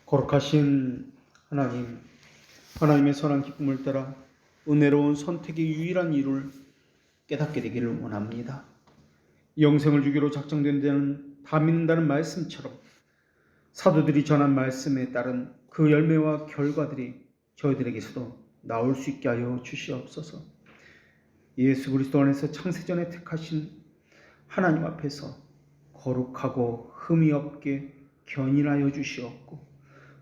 거룩하신 하나님, 하나님의 선한 기쁨을 따라 은혜로운 선택의 유일한 이유를 깨닫게 되기를 원합니다. 영생을 주기로 작정된 데는 다 믿는다는 말씀처럼 사도들이 전한 말씀에 따른 그 열매와 결과들이 저희들에게서도 나올 수 있게 하여 주시옵소서. 예수 그리스도 안에서 창세전에 택하신 하나님 앞에서 거룩하고 흠이 없게 견인하여 주시옵고,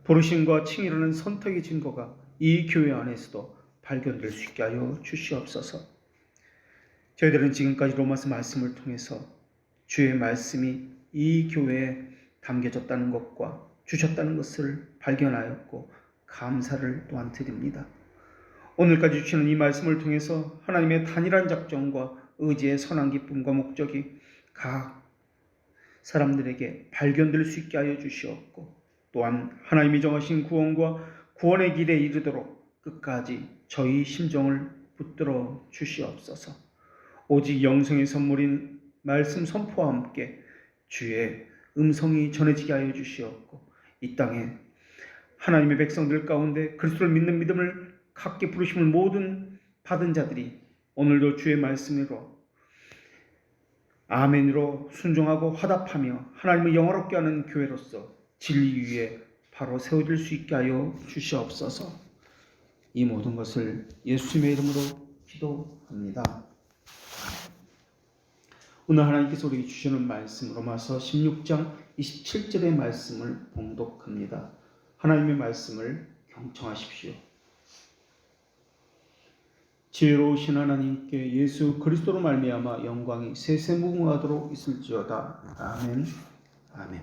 부르심과 칭이라는 선택의 증거가 이 교회 안에서도 발견될 수 있게 하여 주시옵소서. 저희들은 지금까지 로마서 말씀을 통해서 주의 말씀이 이 교회에 담겨졌다는 것과 주셨다는 것을 발견하였고 감사를 또한 드립니다. 오늘까지 주시는 이 말씀을 통해서 하나님의 단일한 작정과 의지의 선한 기쁨과 목적이 각 사람들에게 발견될 수 있게 하여 주시옵고, 또한 하나님이 정하신 구원과 구원의 길에 이르도록 끝까지 저희 심정을 붙들어 주시옵소서. 오직 영생의 선물인 말씀 선포와 함께 주의 음성이 전해지게 하여 주시옵고, 이 땅에 하나님의 백성들 가운데 그리스도를 믿는 믿음을 갖게 부르심을 모든 받은 자들이 오늘도 주의 말씀으로 아멘으로 순종하고 화답하며 하나님을 영화롭게 하는 교회로서 진리 위에 바로 세워질 수 있게 하여 주시옵소서. 이 모든 것을 예수님의 이름으로 기도합니다. 오늘 하나님께서 우리에게 주시는 말씀, 로마서 16장 27절의 말씀을 봉독합니다. 하나님의 말씀을 경청하십시오. 지혜로우신 하나님께 예수 그리스도로 말미암아 영광이 세세무궁하도록 있을지어다. 아멘. 아멘.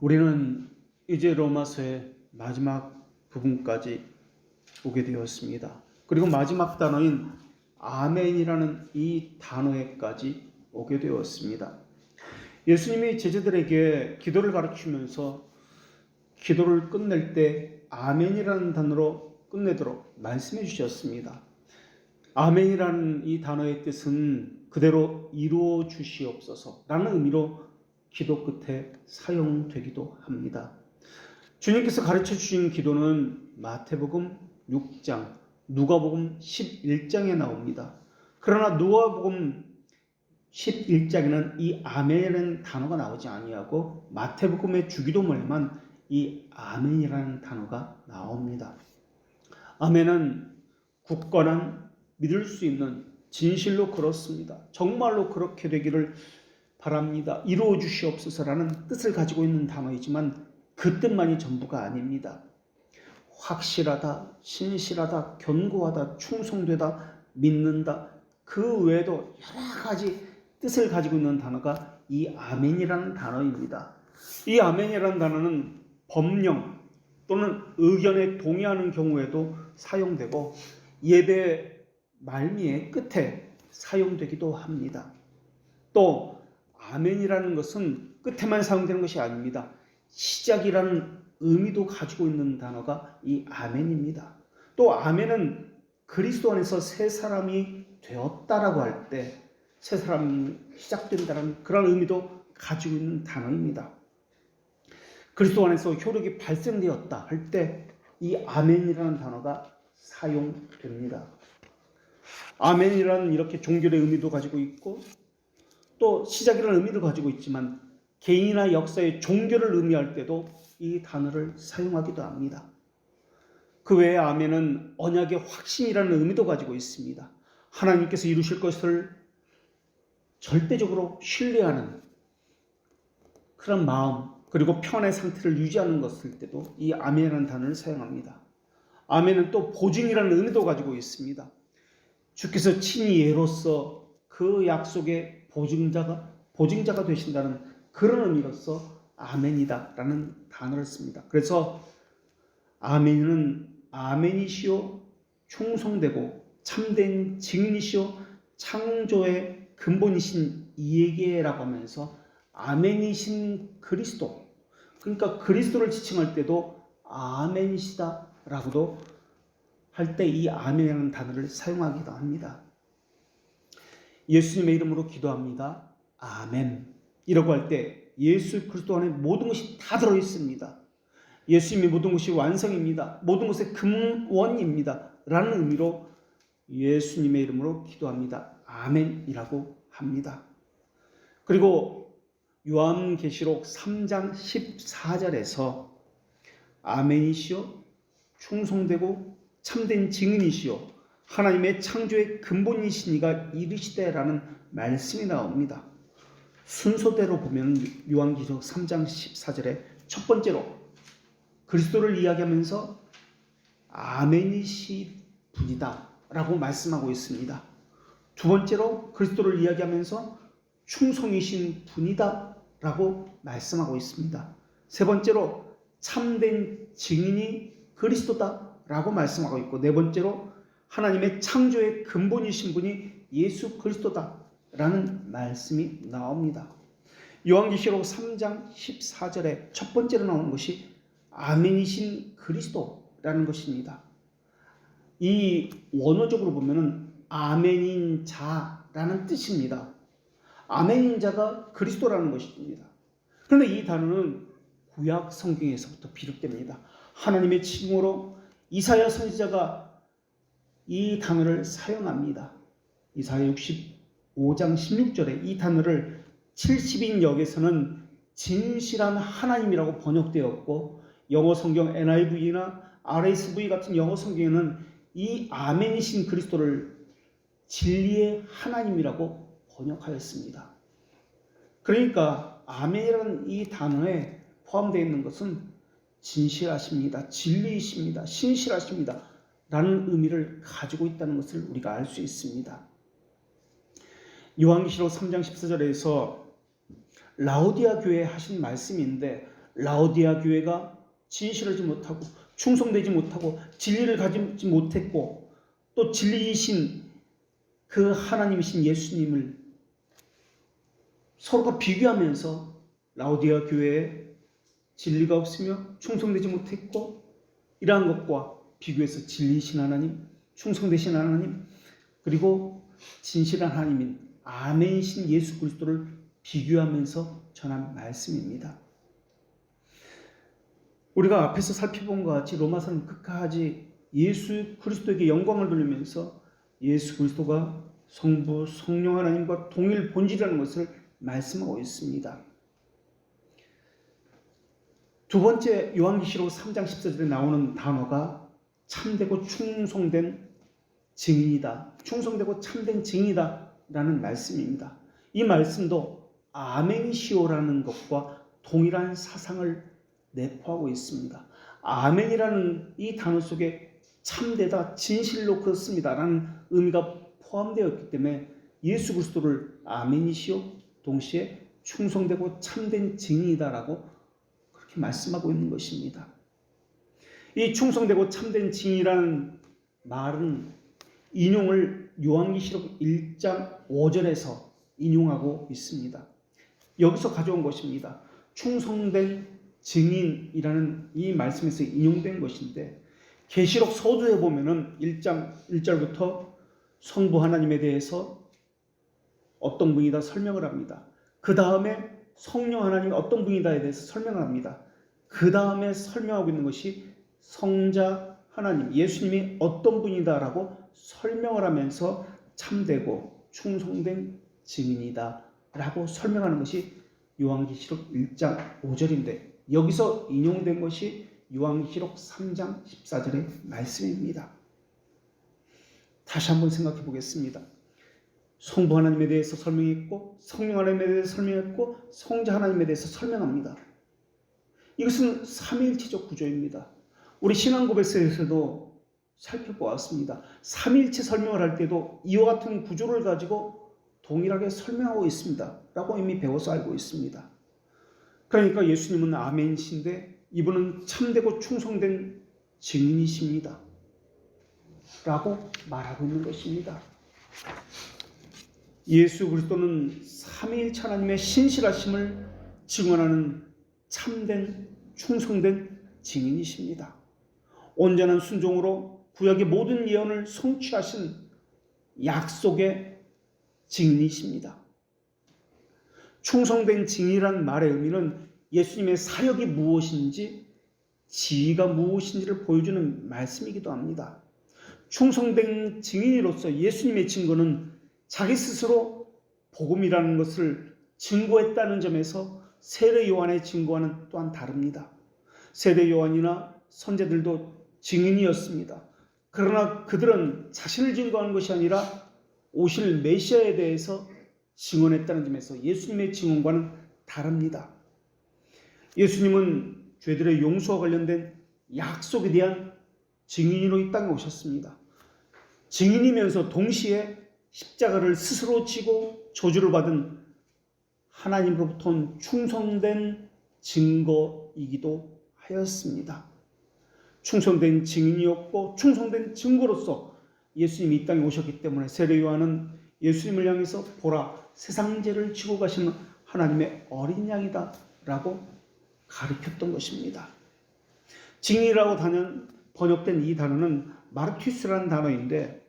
우리는 이제 로마서의 마지막 부분까지 오게 되었습니다. 그리고 마지막 단어인 아멘이라는 이 단어에까지 오게 되었습니다. 예수님이 제자들에게 기도를 가르치면서 기도를 끝낼 때 아멘이라는 단어로 끝내도록 말씀해 주셨습니다. 아멘이라는 이 단어의 뜻은 그대로 이루어 주시옵소서 라는 의미로 기도 끝에 사용되기도 합니다. 주님께서 가르쳐 주신 기도는 마태복음 6장, 누가복음 11장에 나옵니다. 그러나 누가복음 11장에는 이 아멘이라는 단어가 나오지 아니하고 마태복음의 주기도문에만 이 아멘이라는 단어가 나옵니다. 아멘은 굳건한 믿을 수 있는 진실로 그렇습니다. 정말로 그렇게 되기를 바랍니다. 이루어 주시옵소서라는 뜻을 가지고 있는 단어이지만 그 뜻만이 전부가 아닙니다. 확실하다, 신실하다, 견고하다, 충성되다, 믿는다, 그 외에도 여러 가지 뜻을 가지고 있는 단어가 이 아멘이라는 단어입니다. 이 아멘이라는 단어는 법령 또는 의견에 동의하는 경우에도 사용되고 예배 말미의 끝에 사용되기도 합니다. 또 아멘이라는 것은 끝에만 사용되는 것이 아닙니다. 시작이라는 의미도 가지고 있는 단어가 이 아멘입니다. 또 아멘은 그리스도 안에서 새 사람이 되었다라고 할 때 새 사람이 시작된다는 그런 의미도 가지고 있는 단어입니다. 그리스도 안에서 효력이 발생되었다 할 때 이 아멘이라는 단어가 사용됩니다. 아멘이라는 이렇게 종교의 의미도 가지고 있고 또 시작이라는 의미를 가지고 있지만 개인이나 역사의 종교를 의미할 때도 이 단어를 사용하기도 합니다. 그 외에 아멘은 언약의 확신이라는 의미도 가지고 있습니다. 하나님께서 이루실 것을 절대적으로 신뢰하는 그런 마음, 그리고 평안의 상태를 유지하는 것일 때도 이 아멘이라는 단어를 사용합니다. 아멘은 또 보증이라는 의미도 가지고 있습니다. 주께서 친히 예로서 그 약속의 보증자가 되신다는 그런 의미로서 아멘이다라는 단어를 씁니다. 그래서 아멘은 아멘이시오, 충성되고 참된 증인이시오, 창조의 근본이신 이에게라고 하면서 아멘이신 그리스도, 그러니까 그리스도를 지칭할 때도 아멘이시다라고도 할 때 이 아멘이라는 단어를 사용하기도 합니다. 예수님의 이름으로 기도합니다. 아멘. 이라고 할 때 예수 그리스도 안에 모든 것이 다 들어 있습니다. 예수님의 모든 것이 완성입니다. 모든 것의 근원입니다. 라는 의미로 예수님의 이름으로 기도합니다. 아멘이라고 합니다. 그리고 요한계시록 3장 14절에서 아멘이시요 충성되고 참된 증인이시요 하나님의 창조의 근본이신 이가 이르시되라는 말씀이 나옵니다. 순서대로 보면 요한계시록 3장 14절에 첫 번째로 그리스도를 이야기하면서 아멘이시 분이다 라고 말씀하고 있습니다. 두 번째로 그리스도를 이야기하면서 충성이신 분이다 라고 말씀하고 있습니다. 세 번째로 참된 증인이 그리스도다 라고 말씀하고 있고, 네 번째로 하나님의 창조의 근본이신 분이 예수 그리스도다 라는 말씀이 나옵니다. 요한계시록 3장 14절에 첫 번째로 나오는 것이 아멘이신 그리스도라는 것입니다. 이 원어적으로 보면은 아멘인 자라는 뜻입니다. 아멘인 자가 그리스도라는 것입니다. 그런데 이 단어는 구약 성경에서부터 비롯됩니다. 하나님의 칭호로 이사야 선지자가 이 단어를 사용합니다. 이사야 65장 16절에 이 단어를 70인 역에서는 진실한 하나님이라고 번역되었고, 영어 성경 NIV나 RSV 같은 영어 성경에는 이 아멘이신 그리스도를 진리의 하나님이라고 번역하였습니다. 그러니까 아멘이라는 이 단어에 포함되어 있는 것은 진실하십니다, 진리이십니다, 신실하십니다 라는 의미를 가지고 있다는 것을 우리가 알 수 있습니다. 요한계시록 3장 14절에서 라오디아 교회에 하신 말씀인데, 라오디아 교회가 진실하지 못하고 충성되지 못하고 진리를 가지지 못했고, 또 진리이신 그 하나님이신 예수님을 서로가 비교하면서 라오디아 교회에 진리가 없으며 충성되지 못했고, 이러한 것과 비교해서 진리이신 하나님, 충성되신 하나님, 그리고 진실한 하나님인 아멘이신 예수 그리스도를 비교하면서 전한 말씀입니다. 우리가 앞에서 살펴본 것 같이 로마서는 끝까지 예수 그리스도에게 영광을 돌리면서 예수 그리스도가 성부, 성령 하나님과 동일 본질이라는 것을 말씀하고 있습니다. 두 번째 요한계시록 3장 14절에 나오는 단어가 참되고 충성된 증인이다, 충성되고 참된 증인이다 라는 말씀입니다. 이 말씀도 아멘시오라는 것과 동일한 사상을 내포하고 있습니다. 아멘이라는 이 단어 속에 참되다, 진실로 그렇습니다 라는 의미가 포함되어 있기 때문에 예수 그리스도를 아멘이시오, 동시에 충성되고 참된 증인이다 라고 그렇게 말씀하고 있는 것입니다. 이 충성되고 참된 증인이라는 말은 인용을 요한계시록 1장 5절에서 인용하고 있습니다. 여기서 가져온 것입니다. 충성된 증인이라는 이 말씀에서 인용된 것인데, 계시록 서두에 보면은 1장 1절부터 성부 하나님에 대해서 어떤 분이다 설명을 합니다. 그 다음에 성령 하나님이 어떤 분이다에 대해서 설명을 합니다. 그 다음에 설명하고 있는 것이 성자 하나님, 예수님이 어떤 분이다라고 설명을 하면서 참되고 충성된 증인이다 라고 설명하는 것이 요한계시록 1장 5절인데, 여기서 인용된 것이 요한계시록 3장 14절의 말씀입니다. 다시 한번 생각해 보겠습니다. 성부 하나님에 대해서 설명했고, 성령 하나님에 대해서 설명했고, 성자 하나님에 대해서 설명합니다. 이것은 삼위일체적 구조입니다. 우리 신앙고백서에서도 살펴보았습니다. 삼위일체 설명을 할 때도 이와 같은 구조를 가지고 동일하게 설명하고 있습니다 라고 이미 배워서 알고 있습니다. 그러니까 예수님은 아멘이신데 이분은 참되고 충성된 증인이십니다 라고 말하고 있는 것입니다. 예수 그리스도는 삼위일체 하나님의 신실하심을 증언하는 참된 충성된 증인이십니다. 온전한 순종으로 구약의 모든 예언을 성취하신 약속의 증인이십니다. 충성된 증인이라는 말의 의미는 예수님의 사역이 무엇인지, 지위가 무엇인지를 보여주는 말씀이기도 합니다. 충성된 증인으로서 예수님의 증거는 자기 스스로 복음이라는 것을 증거했다는 점에서 세례 요한의 증거와는 또한 다릅니다. 세례 요한이나 선제들도 증인이었습니다. 그러나 그들은 자신을 증거하는 것이 아니라 오실 메시아에 대해서 증언했다는 점에서 예수님의 증언과는 다릅니다. 예수님은 죄들의 용서와 관련된 약속에 대한 증인으로 이 땅에 오셨습니다. 증인이면서 동시에 십자가를 스스로 지고 저주를 받은 하나님으로부터 온 충성된 증거이기도 하였습니다. 충성된 증인이었고 충성된 증거로서 예수님이 이 땅에 오셨기 때문에 세례 요한은 예수님을 향해서 보라, 세상 죄를 지고 가시는 하나님의 어린 양이다 라고 가르쳤던 것입니다. 증인이라고 번역된 이 단어는 마르투스라는 단어인데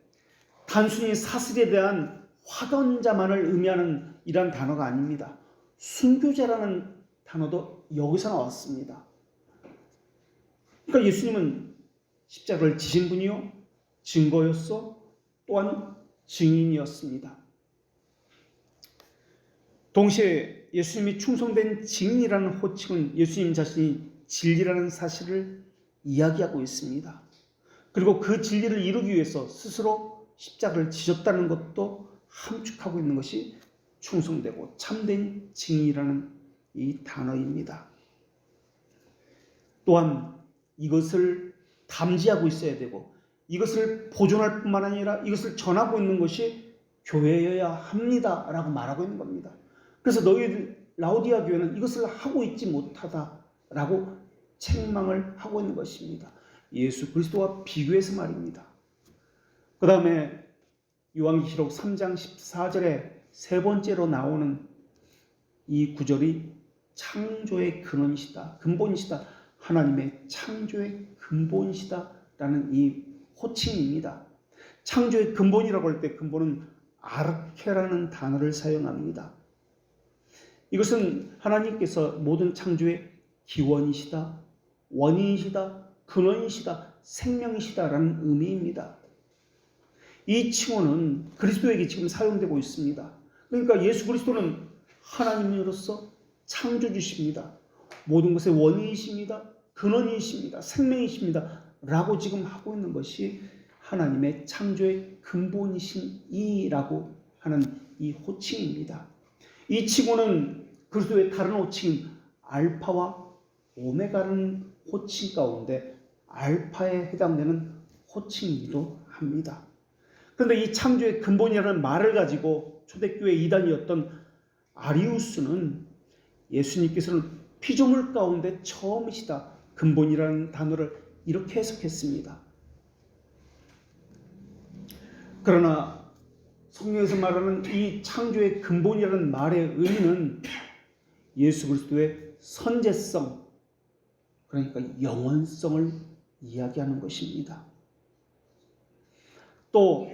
단순히 사슬에 대한 화던자만을 의미하는 이런 단어가 아닙니다. 순교자라는 단어도 여기서 나왔습니다. 그러니까 예수님은 십자가를 지신 분이요, 증거였어, 또한 증인이었습니다. 동시에 예수님이 충성된 증인이라는 호칭은 예수님 자신이 진리라는 사실을 이야기하고 있습니다. 그리고 그 진리를 이루기 위해서 스스로 십자가를 지셨다는 것도 함축하고 있는 것이 충성되고 참된 증인이라는 이 단어입니다. 또한 이것을 담지하고 있어야 되고 이것을 보존할 뿐만 아니라 이것을 전하고 있는 것이 교회여야 합니다라고 말하고 있는 겁니다. 그래서 너희 라오디아 교회는 이것을 하고 있지 못하다라고 책망을 하고 있는 것입니다. 예수 그리스도와 비교해서 말입니다. 그 다음에 요한계시록 3장 14절에 세 번째로 나오는 이 구절이 창조의 근원이시다, 근본이시다, 하나님의 창조의 근본이시다라는 이 호칭입니다. 창조의 근본이라고 할 때 근본은 아르케라는 단어를 사용합니다. 이것은 하나님께서 모든 창조의 기원이시다, 원인이시다, 근원이시다, 생명이시다라는 의미입니다. 이 칭호는 그리스도에게 지금 사용되고 있습니다. 그러니까 예수 그리스도는 하나님으로서 창조주십니다. 모든 것의 원인이십니다. 근원이십니다. 생명이십니다. 라고 지금 하고 있는 것이 하나님의 창조의 근본이신 이라고 하는 이 호칭입니다. 이 칭호는 그리스도의 다른 호칭인 알파와 오메가라는 호칭 가운데 알파에 해당되는 호칭이기도 합니다. 그런데 이 창조의 근본이라는 말을 가지고 초대교회 이단이었던 아리우스는 예수님께서는 피조물 가운데 처음이시다, 근본이라는 단어를 이렇게 해석했습니다. 그러나 성경에서 말하는 이 창조의 근본이라는 말의 의미는 예수 그리스도의 선제성, 그러니까 영원성을 이야기하는 것입니다. 또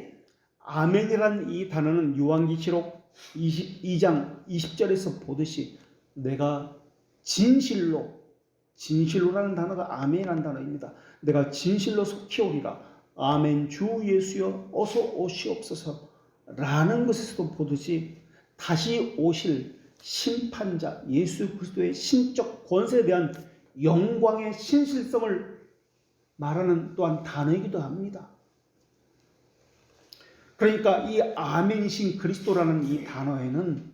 아멘이라는 이 단어는 요한계시록 22장 20절에서 보듯이 내가 진실로라는 단어가 아멘이라는 단어입니다. 내가 진실로 속히 오리라. 아멘 주 예수여 어서 오시옵소서 라는 것에서도 보듯이 다시 오실 심판자 예수 그리스도의 신적 권세에 대한 영광의 신실성을 말하는 또한 단어이기도 합니다. 그러니까 이 아멘이신 그리스도라는 이 단어에는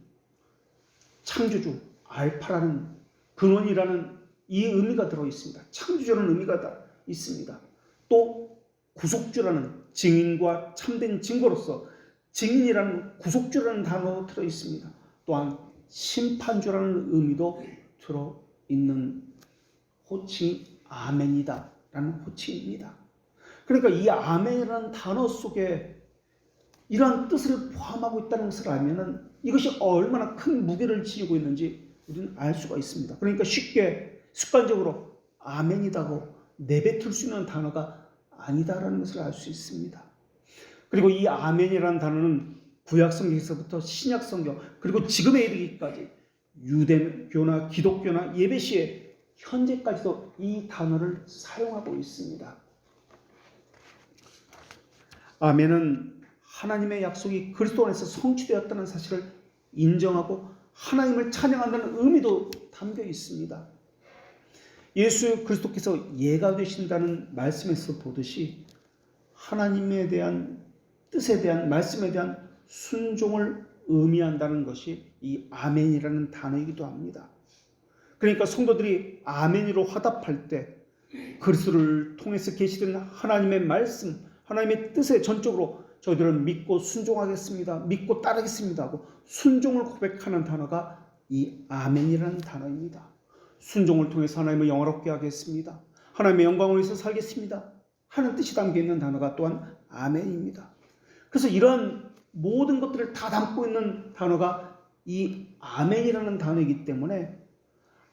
창조주, 알파라는 근원이라는 이 의미가 들어있습니다. 창조주라는 의미가 다 있습니다. 또 구속주라는 증인과 참된 증거로서 증인이라는 구속주라는 단어도 들어있습니다. 또한 심판주라는 의미도 들어있는 호칭이 아멘이다 라는 호칭입니다. 그러니까 이 아멘이라는 단어 속에 이러한 뜻을 포함하고 있다는 것을 알면 이것이 얼마나 큰 무게를 지니고 있는지 우리는 알 수가 있습니다. 그러니까 쉽게 습관적으로 아멘이다고 내뱉을 수 있는 단어가 아니다라는 것을 알 수 있습니다. 그리고 이 아멘이라는 단어는 구약성경에서부터 신약성경 그리고 지금에 이르기까지 유대교나 기독교나 예배 시에 현재까지도 이 단어를 사용하고 있습니다. 아멘은 하나님의 약속이 그리스도 안에서 성취되었다는 사실을 인정하고 하나님을 찬양한다는 의미도 담겨 있습니다. 예수 그리스도께서 예가 되신다는 말씀에서 보듯이 하나님에 대한 뜻에 대한 말씀에 대한 순종을 의미한다는 것이 이 아멘이라는 단어이기도 합니다. 그러니까 성도들이 아멘으로 화답할 때 그리스도를 통해서 계시된 하나님의 말씀, 하나님의 뜻에 전적으로 저희들은 믿고 순종하겠습니다. 믿고 따르겠습니다 하고 순종을 고백하는 단어가 이 아멘이라는 단어입니다. 순종을 통해서 하나님을 영화롭게 하겠습니다. 하나님의 영광을 위해서 살겠습니다 하는 뜻이 담겨있는 단어가 또한 아멘입니다. 그래서 이런 모든 것들을 다 담고 있는 단어가 이 아멘이라는 단어이기 때문에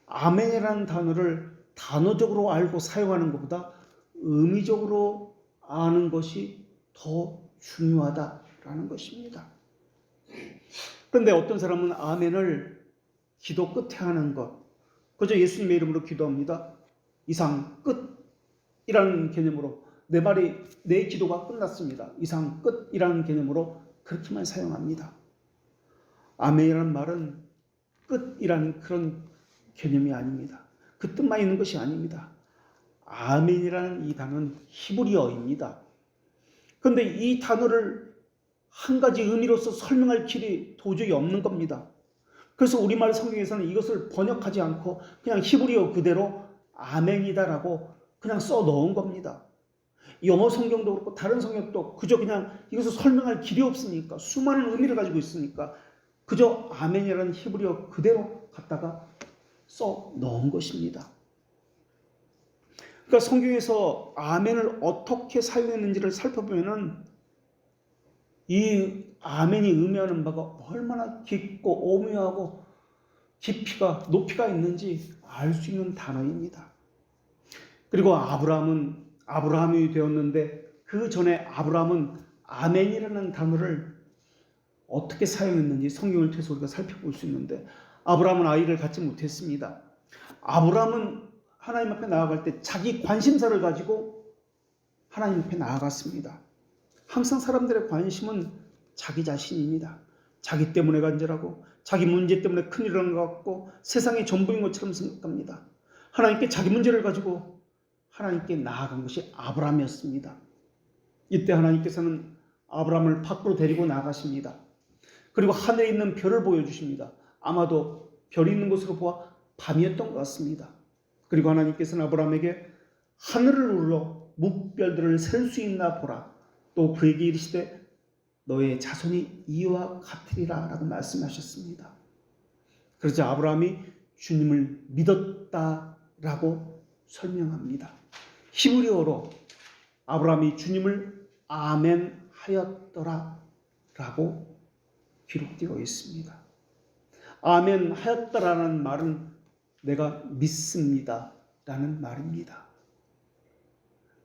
아멘이라는 단어를 단어적으로 알고 사용하는 것보다 의미적으로 아는 것이 더 중요하다라는 것입니다. 그런데 어떤 사람은 아멘을 기도 끝에 하는 것, 그저 예수님의 이름으로 기도합니다. 이상 끝이라는 개념으로 내 기도가 끝났습니다. 이상 끝이라는 개념으로 그렇게만 사용합니다. 아멘이라는 말은 끝이라는 그런 개념이 아닙니다. 그 뜻만 있는 것이 아닙니다. 아멘이라는 이 단어는 히브리어입니다. 그런데 이 단어를 한 가지 의미로서 설명할 길이 도저히 없는 겁니다. 그래서 우리말 성경에서는 이것을 번역하지 않고 그냥 히브리어 그대로 아멘이다라고 그냥 써 넣은 겁니다. 영어 성경도 그렇고 다른 성경도 그저 그냥 이것을 설명할 길이 없으니까 수많은 의미를 가지고 있으니까 그저 아멘이라는 히브리어 그대로 갖다가 써 넣은 것입니다. 그러니까 성경에서 아멘을 어떻게 사용했는지를 살펴보면은 이 아멘이 의미하는 바가 얼마나 깊고 오묘하고 깊이가 높이가 있는지 알 수 있는 단어입니다. 그리고 아브라함이 되었는데 그 전에 아브라함은 아멘이라는 단어를 어떻게 사용했는지 성경을 통해서 우리가 살펴볼 수 있는데 아브라함은 아이를 갖지 못했습니다. 아브라함은 하나님 앞에 나아갈 때 자기 관심사를 가지고 하나님 앞에 나아갔습니다. 항상 사람들의 관심은 자기 자신입니다. 자기 때문에 간절하고 자기 문제 때문에 큰일을 한 것 같고 세상의 전부인 것처럼 생각합니다. 하나님께 자기 문제를 가지고 하나님께 나아간 것이 아브라함이었습니다. 이때 하나님께서는 아브라함을 밖으로 데리고 나가십니다. 그리고 하늘에 있는 별을 보여주십니다. 아마도 별이 있는 곳으로 보아 밤이었던 것 같습니다. 그리고 하나님께서는 아브라함에게 하늘을 울러 묵별들을 셀 수 있나 보라. 또 그에게 이르시되 너의 자손이 이와 같으리라 라고 말씀하셨습니다. 그래서 아브라함이 주님을 믿었다라고 설명합니다. 히브리어로 아브라함이 주님을 아멘하였더라 라고 기록되어 있습니다. 아멘하였다라는 말은 내가 믿습니다 라는 말입니다.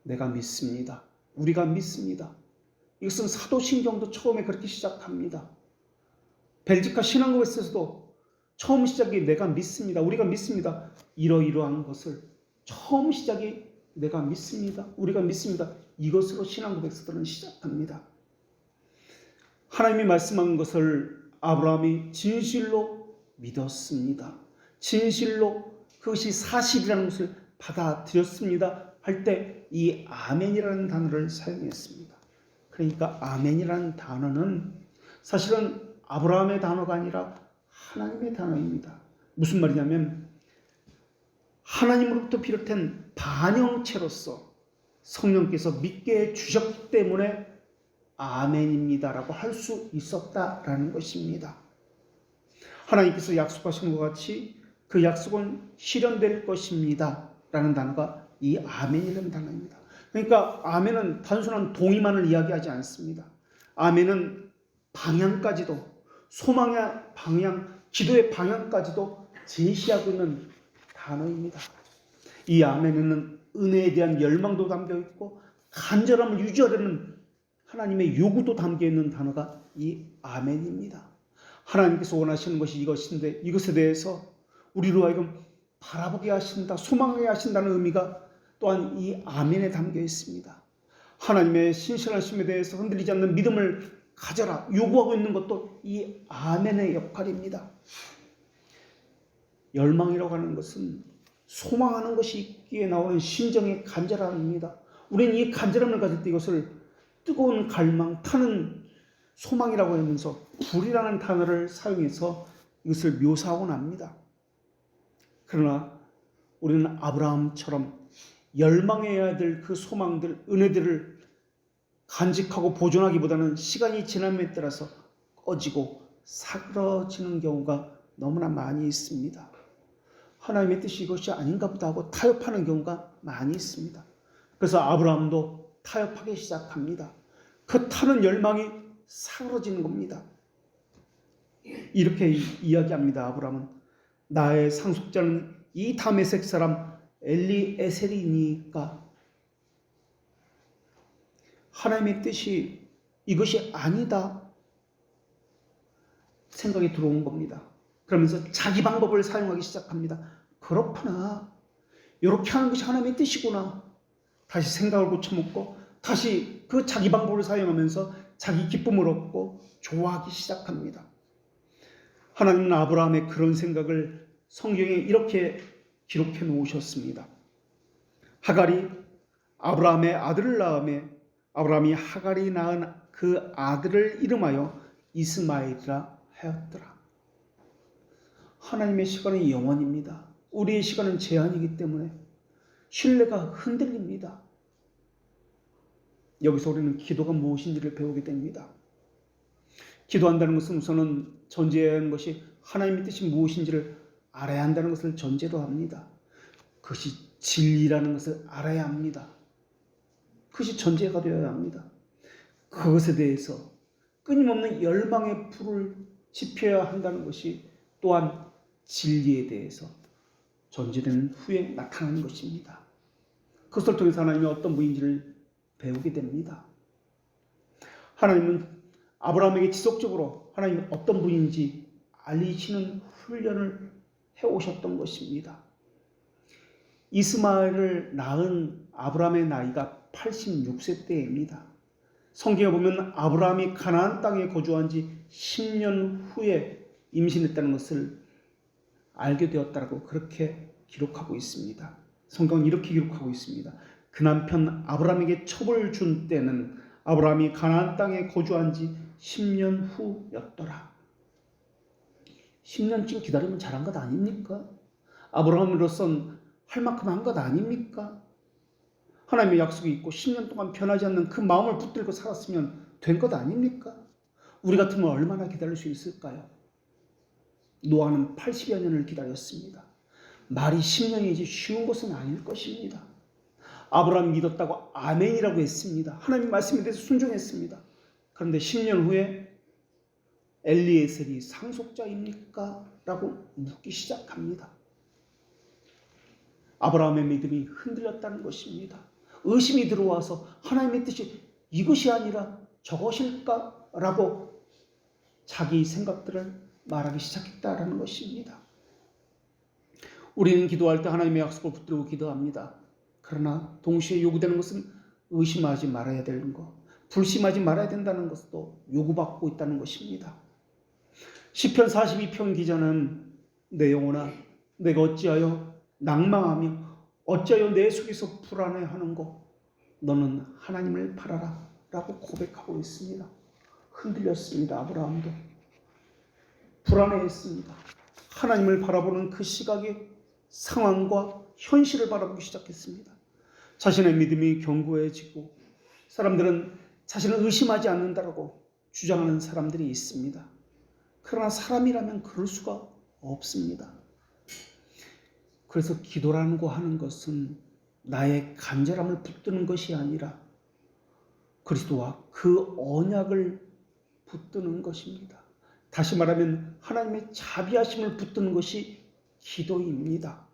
내가 믿습니다. 우리가 믿습니다. 이것은 사도신경도 처음에 그렇게 시작합니다. 벨지카 신앙고에서도 처음 시작이 내가 믿습니다. 우리가 믿습니다. 이러이러한 것을 처음 시작이 내가 믿습니다. 우리가 믿습니다. 이것으로 신앙고백서들은 시작합니다. 하나님이 말씀한 것을 아브라함이 진실로 믿었습니다. 진실로 그것이 사실이라는 것을 받아들였습니다. 할 때 이 아멘이라는 단어를 사용했습니다. 그러니까 아멘이라는 단어는 사실은 아브라함의 단어가 아니라 하나님의 단어입니다. 무슨 말이냐면 하나님으로부터 비롯된 반영체로서 성령께서 믿게 해주셨기 때문에 아멘입니다라고 할 수 있었다라는 것입니다. 하나님께서 약속하신 것 같이 그 약속은 실현될 것입니다 라는 단어가 이 아멘이라는 단어입니다. 그러니까 아멘은 단순한 동의만을 이야기하지 않습니다. 아멘은 방향까지도, 소망의 방향, 기도의 방향까지도 제시하고 있는 단어입니다. 이 아멘에는 은혜에 대한 열망도 담겨 있고 간절함을 유지하려는 하나님의 요구도 담겨 있는 단어가 이 아멘입니다. 하나님께서 원하시는 것이 이것인데 이것에 대해서 우리로 하여금 바라보게 하신다, 소망하게 하신다는 의미가 또한 이 아멘에 담겨 있습니다. 하나님의 신실하심에 대해서 흔들리지 않는 믿음을 가져라 요구하고 있는 것도 이 아멘의 역할입니다. 열망이라고 하는 것은 소망하는 것이 있기에 나오는 심정의 간절함입니다. 우리는 이 간절함을 가질 때 이것을 뜨거운 갈망, 타는 소망이라고 하면서 불이라는 단어를 사용해서 이것을 묘사하곤 합니다. 그러나 우리는 아브라함처럼 열망해야 될 그 소망들, 은혜들을 간직하고 보존하기보다는 시간이 지남에 따라서 꺼지고 사그러지는 경우가 너무나 많이 있습니다. 하나님의 뜻이 이것이 아닌가 보다 하고 타협하는 경우가 많이 있습니다. 그래서 아브라함도 타협하기 시작합니다. 그 타는 열망이 사그러지는 겁니다. 이렇게 이야기합니다. 아브라함은 나의 상속자는 이 다메섹 사람 엘리에셀이니까 하나님의 뜻이 이것이 아니다 생각이 들어온 겁니다. 그러면서 자기 방법을 사용하기 시작합니다. 그렇구나. 이렇게 하는 것이 하나님의 뜻이구나. 다시 생각을 고쳐먹고 다시 그 자기 방법을 사용하면서 자기 기쁨을 얻고 좋아하기 시작합니다. 하나님은 아브라함의 그런 생각을 성경에 이렇게 기록해 놓으셨습니다. 하갈이 아브라함의 아들을 낳음에 아브라함이 하갈이 낳은 그 아들을 이름하여 이스마엘이라 하였더라. 하나님의 시간은 영원입니다. 우리의 시간은 제한이기 때문에 신뢰가 흔들립니다. 여기서 우리는 기도가 무엇인지를 배우게 됩니다. 기도한다는 것은 우선은 전제해야 하는 것이 하나님의 뜻이 무엇인지를 알아야 한다는 것을 전제로 합니다. 그것이 진리라는 것을 알아야 합니다. 그것이 전제가 되어야 합니다. 그것에 대해서 끊임없는 열망의 불을 지펴야 한다는 것이 또한 진리에 대해서 전제되는 후에 나타나는 것입니다. 그것을 통해서 하나님이 어떤 분인지를 배우게 됩니다. 하나님은 아브라함에게 지속적으로 하나님이 어떤 분인지 알리시는 훈련을 해오셨던 것입니다. 이스마엘을 낳은 아브라함의 나이가 86세 때입니다. 성경에 보면 아브라함이 가나안 땅에 거주한 지 10년 후에 임신했다는 것을 알게 되었다고 그렇게 기록하고 있습니다. 성경은 이렇게 기록하고 있습니다. 그 남편 아브라함에게 첩을 준 때는 아브라함이 가나안 땅에 거주한 지 10년 후였더라. 10년쯤 기다리면 잘한 것 아닙니까? 아브라함으로선 할 만큼 한 것 아닙니까? 하나님의 약속이 있고 10년 동안 변하지 않는 그 마음을 붙들고 살았으면 된 것 아닙니까? 우리 같으면 얼마나 기다릴 수 있을까요? 노아는 80여 년을 기다렸습니다. 말이 10년이지 쉬운 것은 아닐 것입니다. 아브라함이 믿었다고 아멘이라고 했습니다. 하나님 말씀에 대해서 순종했습니다. 그런데 10년 후에 엘리에셀이 상속자입니까? 라고 묻기 시작합니다. 아브라함의 믿음이 흔들렸다는 것입니다. 의심이 들어와서 하나님의 뜻이 이것이 아니라 저것일까? 라고 자기 생각들을 말하기 시작했다라는 것입니다. 우리는 기도할 때 하나님의 약속을 붙들고 기도합니다. 그러나 동시에 요구되는 것은 의심하지 말아야 되는 것, 불심하지 말아야 된다는 것도 요구받고 있다는 것입니다. 시편 42편 기자는 내 영혼아 내가 어찌하여 낭망하며 어찌하여 내 속에서 불안해하는고 너는 하나님을 바라라 라고 고백하고 있습니다. 흔들렸습니다. 아브라함도 불안해했습니다. 하나님을 바라보는 그 시각의 상황과 현실을 바라보기 시작했습니다. 자신의 믿음이 견고해지고 사람들은 자신을 의심하지 않는다라고 주장하는 사람들이 있습니다. 그러나 사람이라면 그럴 수가 없습니다. 그래서 기도라고 하는 것은 나의 간절함을 붙드는 것이 아니라 그리스도와 그 언약을 붙드는 것입니다. 다시 말하면 하나님의 자비하심을 붙드는 것이 기도입니다.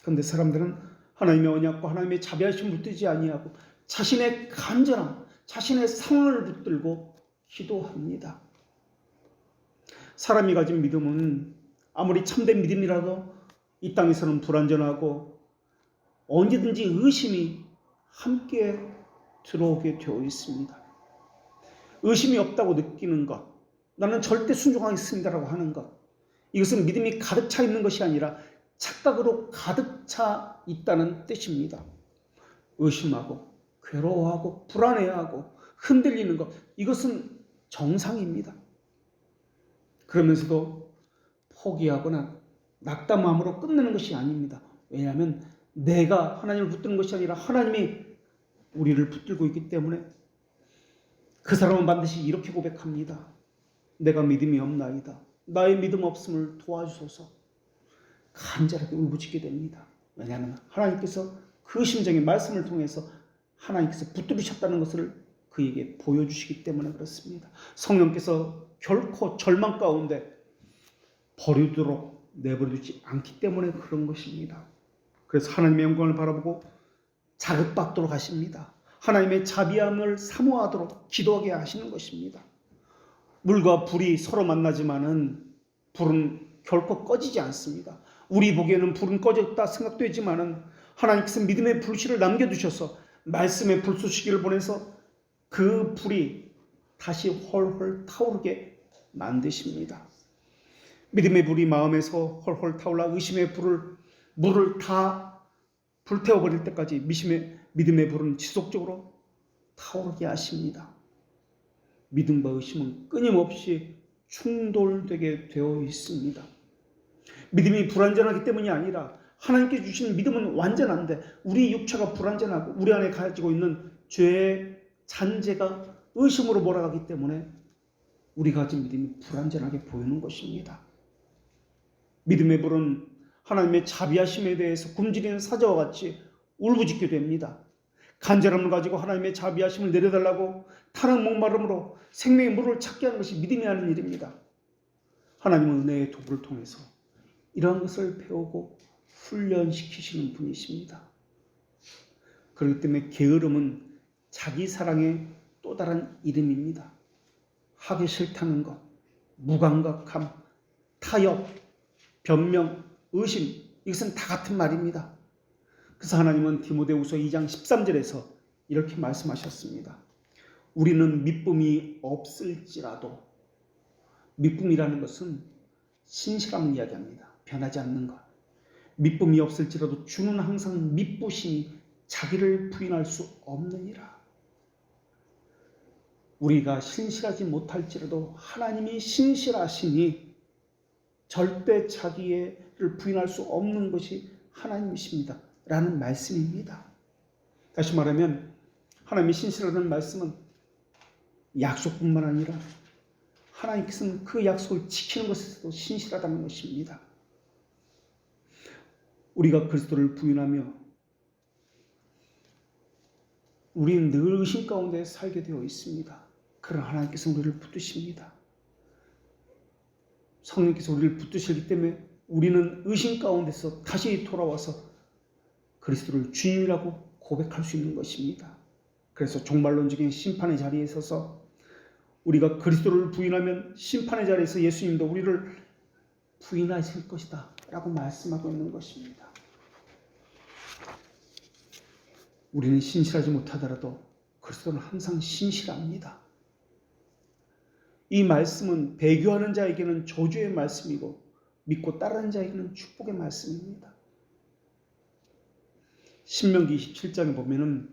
그런데 사람들은 하나님의 언약과 하나님의 자비하심을 붙들지 아니하고 자신의 간절함, 자신의 상황을 붙들고 기도합니다. 사람이 가진 믿음은 아무리 참된 믿음이라도 이 땅에서는 불완전하고 언제든지 의심이 함께 들어오게 되어 있습니다. 의심이 없다고 느끼는 것, 나는 절대 순종하겠습니다라고 하는 것, 이것은 믿음이 가득 차 있는 것이 아니라 착각으로 가득 차 있다는 뜻입니다. 의심하고 괴로워하고 불안해하고 흔들리는 것, 이것은 정상입니다. 그러면서도 포기하거나 낙담함으로 끝내는 것이 아닙니다. 왜냐하면 내가 하나님을 붙드는 것이 아니라 하나님이 우리를 붙들고 있기 때문에 그 사람은 반드시 이렇게 고백합니다. 내가 믿음이 없나이다. 나의 믿음 없음을 도와주소서. 간절하게 울부짖게 됩니다. 왜냐하면 하나님께서 그 심정의 말씀을 통해서 하나님께서 붙들으셨다는 것을 그에게 보여주시기 때문에 그렇습니다. 성령께서 결코 절망 가운데 버리도록 내버려두지 않기 때문에 그런 것입니다. 그래서 하나님의 영광을 바라보고 자극받도록 하십니다. 하나님의 자비함을 사모하도록 기도하게 하시는 것입니다. 물과 불이 서로 만나지만은 불은 결코 꺼지지 않습니다. 우리 보기에는 불은 꺼졌다 생각되지만은 하나님께서 믿음의 불씨를 남겨두셔서 말씀의 불쏘시기를 보내서 그 불이 다시 헐헐 타오르게 만드십니다. 믿음의 불이 마음에서 헐헐 타올라 의심의 물을 다 불태워버릴 때까지 믿음의 불은 지속적으로 타오르게 하십니다. 믿음과 의심은 끊임없이 충돌되게 되어 있습니다. 믿음이 불완전하기 때문이 아니라 하나님께 주신 믿음은 완전한데 우리 육체가 불완전하고 우리 안에 가지고 있는 죄의 잔재가 의심으로 몰아가기 때문에 우리가 가진 믿음이 불완전하게 보이는 것입니다. 믿음의 불은 하나님의 자비하심에 대해서 굶주리는 사자와 같이 울부짖게 됩니다. 간절함을 가지고 하나님의 자비하심을 내려달라고 타는 목마름으로 생명의 물을 찾게 하는 것이 믿음이 하는 일입니다. 하나님은 은혜의 도구를 통해서 이러한 것을 배우고 훈련시키시는 분이십니다. 그렇기 때문에 게으름은 자기 사랑의 또 다른 이름입니다. 하기 싫다는 것, 무감각함, 타협, 변명, 의심, 이것은 다 같은 말입니다. 그래서 하나님은 디모데후서 2장 13절에서 이렇게 말씀하셨습니다. 우리는 미쁨이 없을지라도, 미쁨이라는 것은 신실함을 이야기합니다. 변하지 않는 것. 미쁨이 없을지라도 주는 항상 미쁘시니 자기를 부인할 수 없느니라. 우리가 신실하지 못할지라도 하나님이 신실하시니 절대 자기를 부인할 수 없는 것이 하나님이십니다. 라는 말씀입니다. 다시 말하면 하나님이 신실하다는 말씀은 약속뿐만 아니라 하나님께서는 그 약속을 지키는 것에서도 신실하다는 것입니다. 우리가 그리스도를 부인하며 우리는 늘 의심 가운데 살게 되어 있습니다. 그러나 하나님께서 우리를 붙드십니다. 성령께서 우리를 붙드시기 때문에 우리는 의심 가운데서 다시 돌아와서 그리스도를 주인이라고 고백할 수 있는 것입니다. 그래서 종말론적인 심판의 자리에 서서 우리가 그리스도를 부인하면 심판의 자리에서 예수님도 우리를 부인하실 것이다 라고 말씀하고 있는 것입니다. 우리는 신실하지 못하더라도 그리스도는 항상 신실합니다. 이 말씀은 배교하는 자에게는 저주의 말씀이고 믿고 따르는 자에게는 축복의 말씀입니다. 신명기 27장에 보면은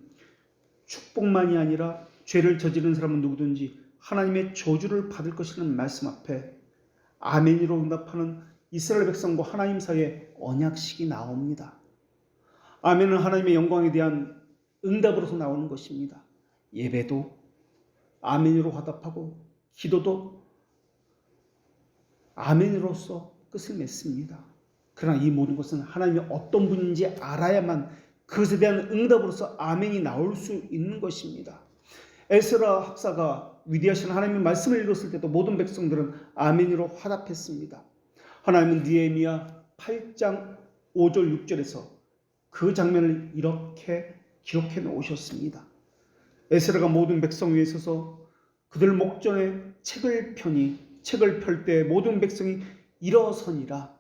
축복만이 아니라 죄를 저지른 사람은 누구든지 하나님의 저주를 받을 것이라는 말씀 앞에 아멘이로 응답하는 이스라엘 백성과 하나님 사이에 언약식이 나옵니다. 아멘은 하나님의 영광에 대한 응답으로서 나오는 것입니다. 예배도 아멘으로 화답하고 기도도 아멘으로서 끝을 맺습니다. 그러나 이 모든 것은 하나님이 어떤 분인지 알아야만 그것에 대한 응답으로서 아멘이 나올 수 있는 것입니다. 에스라 학사가 위대하신 하나님의 말씀을 읽었을 때도 모든 백성들은 아멘으로 화답했습니다. 하나님은 느헤미야 8장 5절 6절에서 그 장면을 이렇게 기록해 놓으셨습니다. 에스라가 모든 백성 위에 서서 그들 목전에 책을 펴니 책을 펼 때 모든 백성이 일어서니라.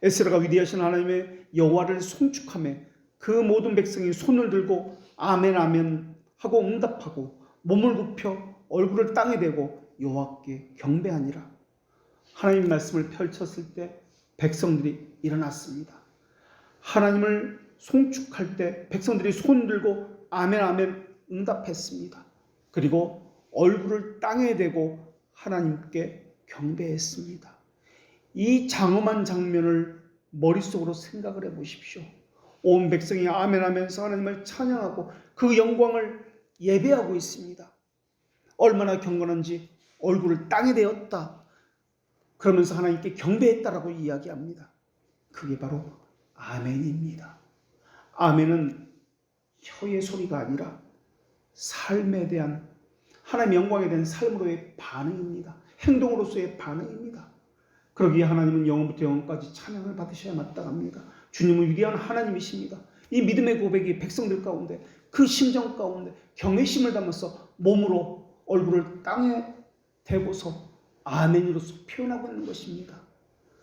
에스라가 위대하신 하나님의 여호와를 송축하며 그 모든 백성이 손을 들고 아멘 아멘 하고 응답하고 몸을 굽혀 얼굴을 땅에 대고 여호와께 경배하니라. 하나님의 말씀을 펼쳤을 때 백성들이 일어났습니다. 하나님을 송축할 때 백성들이 손 들고 아멘 아멘 응답했습니다. 그리고 얼굴을 땅에 대고 하나님께 경배했습니다. 이 장엄한 장면을 머릿속으로 생각을 해보십시오. 온 백성이 아멘 하면서 하나님을 찬양하고 그 영광을 예배하고 있습니다. 얼마나 경건한지 얼굴을 땅에 대었다. 그러면서 하나님께 경배했다라고 이야기합니다. 그게 바로 아멘입니다. 아멘은 혀의 소리가 아니라 삶에 대한 하나님의 영광에 대한 삶으로의 반응입니다. 행동으로서의 반응입니다. 그러기에 하나님은 영원부터 영원까지 찬양을 받으셔야 마땅합니다. 주님은 위대한 하나님이십니다. 이 믿음의 고백이 백성들 가운데 그 심정 가운데 경외심을 담아서 몸으로 얼굴을 땅에 대고서 아멘으로서 표현하고 있는 것입니다.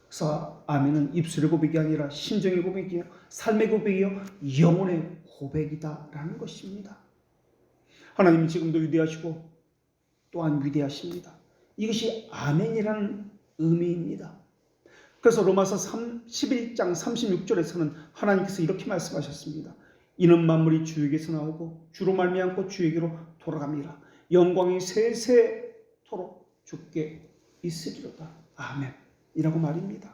그래서 아멘은 입술의 고백이 아니라 심정의 고백이요, 삶의 고백이요, 영혼의 고백이다라는 것입니다. 하나님은 지금도 위대하시고 또한 위대하십니다. 이것이 아멘이라는 의미입니다. 그래서 로마서 11장 36절에서는 하나님께서 이렇게 말씀하셨습니다. 이는 만물이 주에게서 나오고 주로 말미암고 주에게로 돌아갑니다. 영광이 세세토록 주께 있으리로다. 아멘 이라고 말입니다.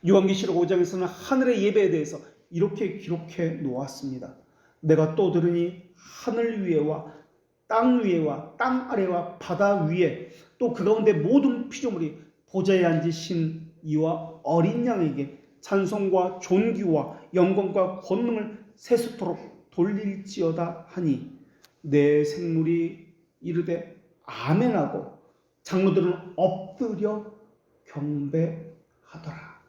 요한계시록 5장에서는 하늘의 예배에 대해서 이렇게 기록해 놓았습니다. 내가 또 들으니 하늘 위에와 땅 위에와 땅 아래와 바다 위에 또 그 가운데 모든 피조물이 보좌에 앉으신 이와 어린 양에게 찬송과 존귀와 영광과 권능을 세세토록 돌릴지어다 하니 내 생물이 이르되 아멘하고 장로들은 엎드려 경배하더라.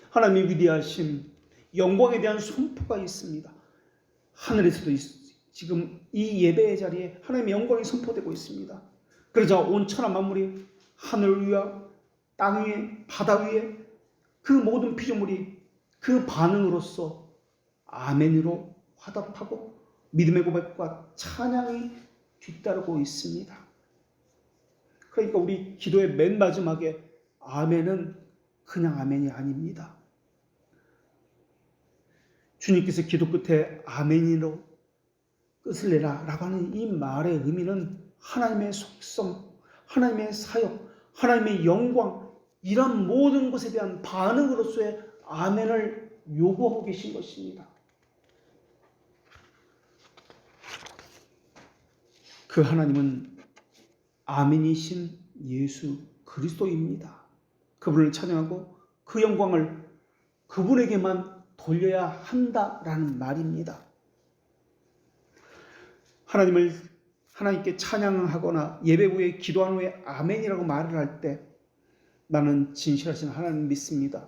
하나님의 위대하심, 영광에 대한 선포가 있습니다. 하늘에서도 지금 이 예배의 자리에 하나님의 영광이 선포되고 있습니다. 그러자 온 천하 만물이 하늘 위와 땅 위에 바다 위에 그 모든 피조물이 그 반응으로서 아멘으로 화답하고 믿음의 고백과 찬양이 뒤따르고 있습니다. 그러니까 우리 기도의 맨 마지막에 아멘은 그냥 아멘이 아닙니다. 주님께서 기도 끝에 아멘으로 끝을 내라 라고 하는 이 말의 의미는 하나님의 속성, 하나님의 사역, 하나님의 영광 이런 모든 것에 대한 반응으로서의 아멘을 요구하고 계신 것입니다. 그 하나님은 아멘이신 예수 그리스도입니다. 그분을 찬양하고 그 영광을 그분에게만 돌려야 한다라는 말입니다. 하나님께 찬양하거나 예배 후에 기도한 후에 아멘이라고 말을 할 때 나는 진실하신 하나님을 믿습니다.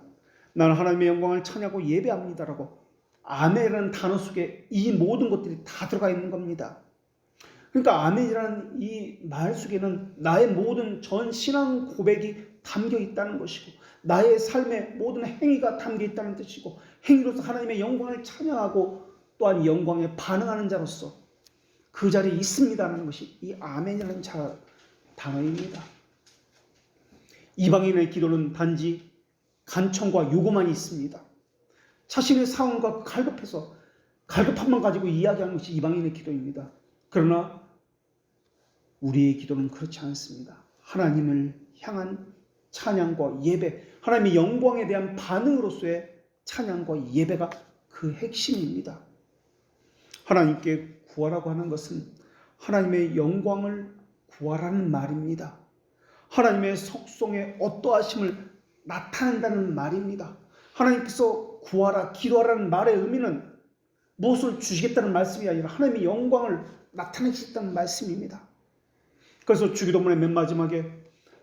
나는 하나님의 영광을 찬양하고 예배합니다라고 아멘이라는 단어 속에 이 모든 것들이 다 들어가 있는 겁니다. 그러니까 아멘이라는 이 말 속에는 나의 모든 전 신앙 고백이 담겨 있다는 것이고 나의 삶의 모든 행위가 담겨 있다는 뜻이고 행위로서 하나님의 영광을 찬양하고 또한 영광에 반응하는 자로서 그 자리에 있습니다라는 것이 이 아멘이라는 단어입니다. 이방인의 기도는 단지 간청과 요구만 있습니다. 자신의 상황과 갈급함만 가지고 이야기하는 것이 이방인의 기도입니다. 그러나 우리의 기도는 그렇지 않습니다. 하나님을 향한 찬양과 예배, 하나님의 영광에 대한 반응으로서의 찬양과 예배가 그 핵심입니다. 하나님께 구하라고 하는 것은 하나님의 영광을 구하라는 말입니다. 하나님의 속성의 어떠하심을 나타낸다는 말입니다. 하나님께서 구하라, 기도하라는 말의 의미는 무엇을 주시겠다는 말씀이 아니라 하나님의 영광을 나타내시겠다는 말씀입니다. 그래서 주기도문의 맨 마지막에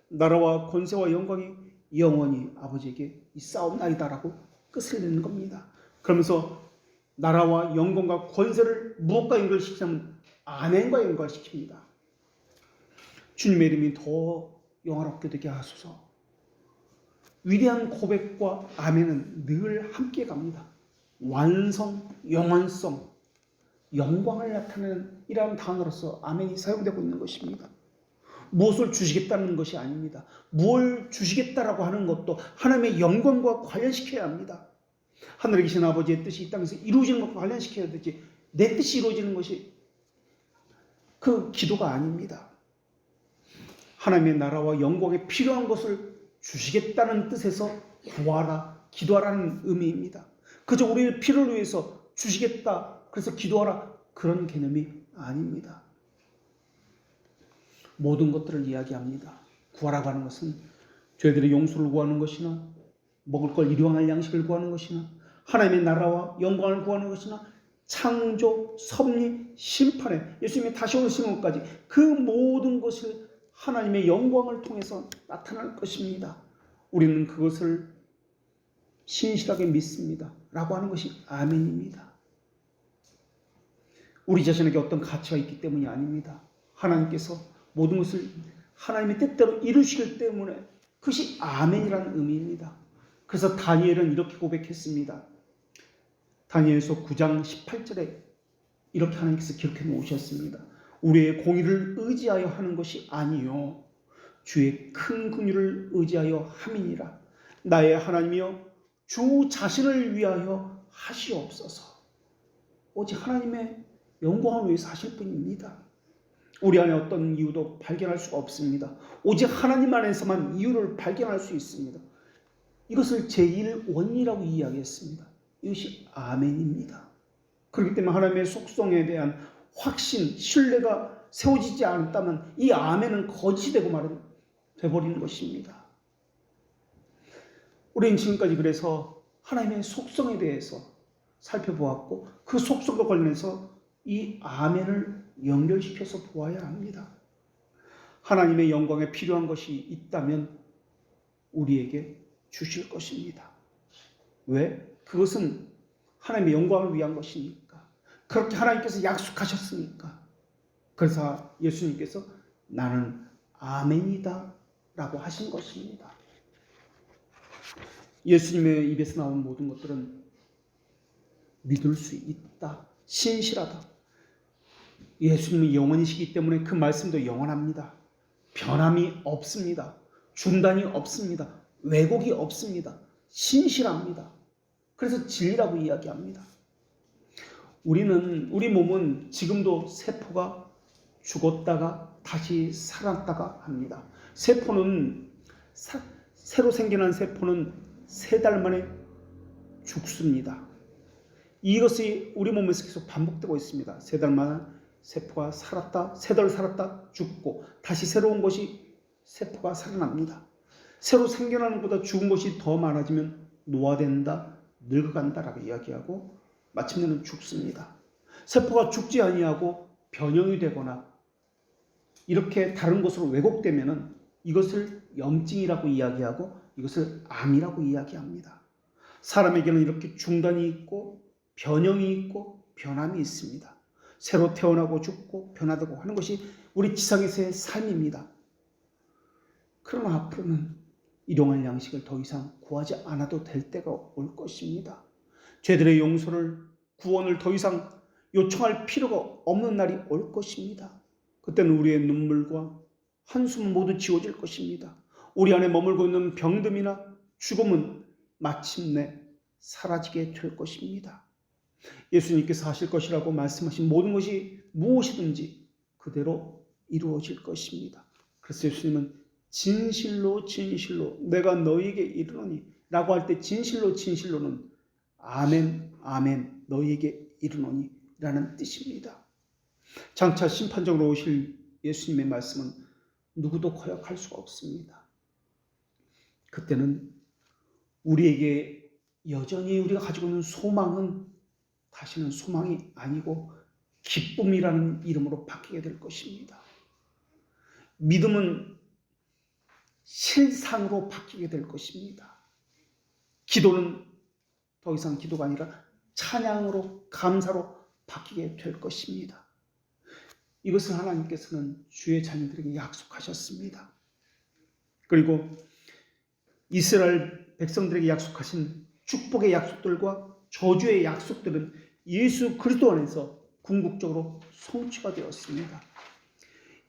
나라와 권세와 영광이 영원히 아버지에게 있사옵나이다라고 끝을 내는 겁니다. 그러면서 나라와 영광과 권세를 무엇과 연결시키냐면 아멘과 연결시킵니다. 주님의 이름이 더 영화롭게 되게 하소서. 위대한 고백과 아멘은 늘 함께 갑니다. 완성, 영원성, 영광을 나타내는 이러한 단어로서 아멘이 사용되고 있는 것입니다. 무엇을 주시겠다는 것이 아닙니다. 무엇을 주시겠다라고 하는 것도 하나님의 영광과 관련시켜야 합니다. 하늘에 계신 아버지의 뜻이 이 땅에서 이루어지는 것과 관련시켜야 되지, 내 뜻이 이루어지는 것이 그 기도가 아닙니다. 하나님의 나라와 영광에 필요한 것을 주시겠다는 뜻에서 구하라, 기도하라는 의미입니다. 그저 우리의 필요를 위해서 주시겠다, 그래서 기도하라, 그런 개념이 아닙니다. 모든 것들을 이야기합니다. 구하라고 하는 것은 죄들의 용서를 구하는 것이나 먹을 걸 일용할 양식을 구하는 것이나 하나님의 나라와 영광을 구하는 것이나 창조, 섭리, 심판에 예수님의 다시 오시는 것까지 그 모든 것을 하나님의 영광을 통해서 나타날 것입니다. 우리는 그것을 신실하게 믿습니다. 라고 하는 것이 아멘입니다. 우리 자신에게 어떤 가치가 있기 때문이 아닙니다. 하나님께서 모든 것을 하나님의 뜻대로 이루시기 때문에 그것이 아멘이라는 의미입니다. 그래서 다니엘은 이렇게 고백했습니다. 다니엘서 9장 18절에 이렇게 하나님께서 기록해 놓으셨습니다. 우리의 공의를 의지하여 하는 것이 아니요 주의 큰 긍휼을 의지하여 함이니라. 나의 하나님이여 주 자신을 위하여 하시옵소서. 오직 하나님의 영광을 위해서 하실 뿐입니다. 우리 안에 어떤 이유도 발견할 수가 없습니다. 오직 하나님 안에서만 이유를 발견할 수 있습니다. 이것을 제1원이라고 이야기했습니다. 이것이 아멘입니다. 그렇기 때문에 하나님의 속성에 대한 확신, 신뢰가 세워지지 않았다면 이 아멘은 거짓이 되고 되어버리는 것입니다. 우리는 지금까지 그래서 하나님의 속성에 대해서 살펴보았고 그 속성과 관련해서 이 아멘을 연결시켜서 보아야 합니다. 하나님의 영광에 필요한 것이 있다면 우리에게 주실 것입니다. 왜? 그것은 하나님의 영광을 위한 것이니까. 그렇게 하나님께서 약속하셨으니까. 그래서 예수님께서 나는 아멘이다 라고 하신 것입니다. 예수님의 입에서 나온 모든 것들은 믿을 수 있다, 신실하다. 예수님은 영원이시기 때문에 그 말씀도 영원합니다. 변함이 없습니다. 중단이 없습니다. 왜곡이 없습니다. 신실합니다. 그래서 진리라고 이야기합니다. 우리 몸은 지금도 세포가 죽었다가 다시 살았다가 합니다. 세포는 새로 생겨난 세포는 3달 만에 죽습니다. 이것이 우리 몸에서 계속 반복되고 있습니다. 3달 만에 세포가 살았다, 3달 살았다, 죽고 다시 새로운 것이 세포가 살아납니다. 새로 생겨나는 것보다 죽은 것이 더 많아지면 노화된다, 늙어간다라고 이야기하고 마침내는 죽습니다. 세포가 죽지 아니하고 변형이 되거나 이렇게 다른 것으로 왜곡되면은 이것을 염증이라고 이야기하고 이것을 암이라고 이야기합니다. 사람에게는 이렇게 중단이 있고 변형이 있고 변함이 있습니다. 새로 태어나고 죽고 변화되고 하는 것이 우리 지상에서의 삶입니다. 그러나 앞으로는 일용할 양식을 더 이상 구하지 않아도 될 때가 올 것입니다. 죄들의 용서를, 구원을 더 이상 요청할 필요가 없는 날이 올 것입니다. 그때는 우리의 눈물과 한숨은 모두 지워질 것입니다. 우리 안에 머물고 있는 병듦이나 죽음은 마침내 사라지게 될 것입니다. 예수님께서 하실 것이라고 말씀하신 모든 것이 무엇이든지 그대로 이루어질 것입니다. 그래서 예수님은 진실로 진실로 내가 너희에게 이르노니 라고 할 때 진실로 진실로는 아멘 아멘 너희에게 이르노니 라는 뜻입니다. 장차 심판적으로 오실 예수님의 말씀은 누구도 거역할 수가 없습니다. 그때는 우리에게 여전히 우리가 가지고 있는 소망은 다시는 소망이 아니고 기쁨이라는 이름으로 바뀌게 될 것입니다. 믿음은 실상으로 바뀌게 될 것입니다. 기도는 더 이상 기도가 아니라 찬양으로 감사로 바뀌게 될 것입니다. 이것을 하나님께서는 주의 자녀들에게 약속하셨습니다. 그리고 이스라엘 백성들에게 약속하신 축복의 약속들과 저주의 약속들은 예수 그리스도 안에서 궁극적으로 성취가 되었습니다.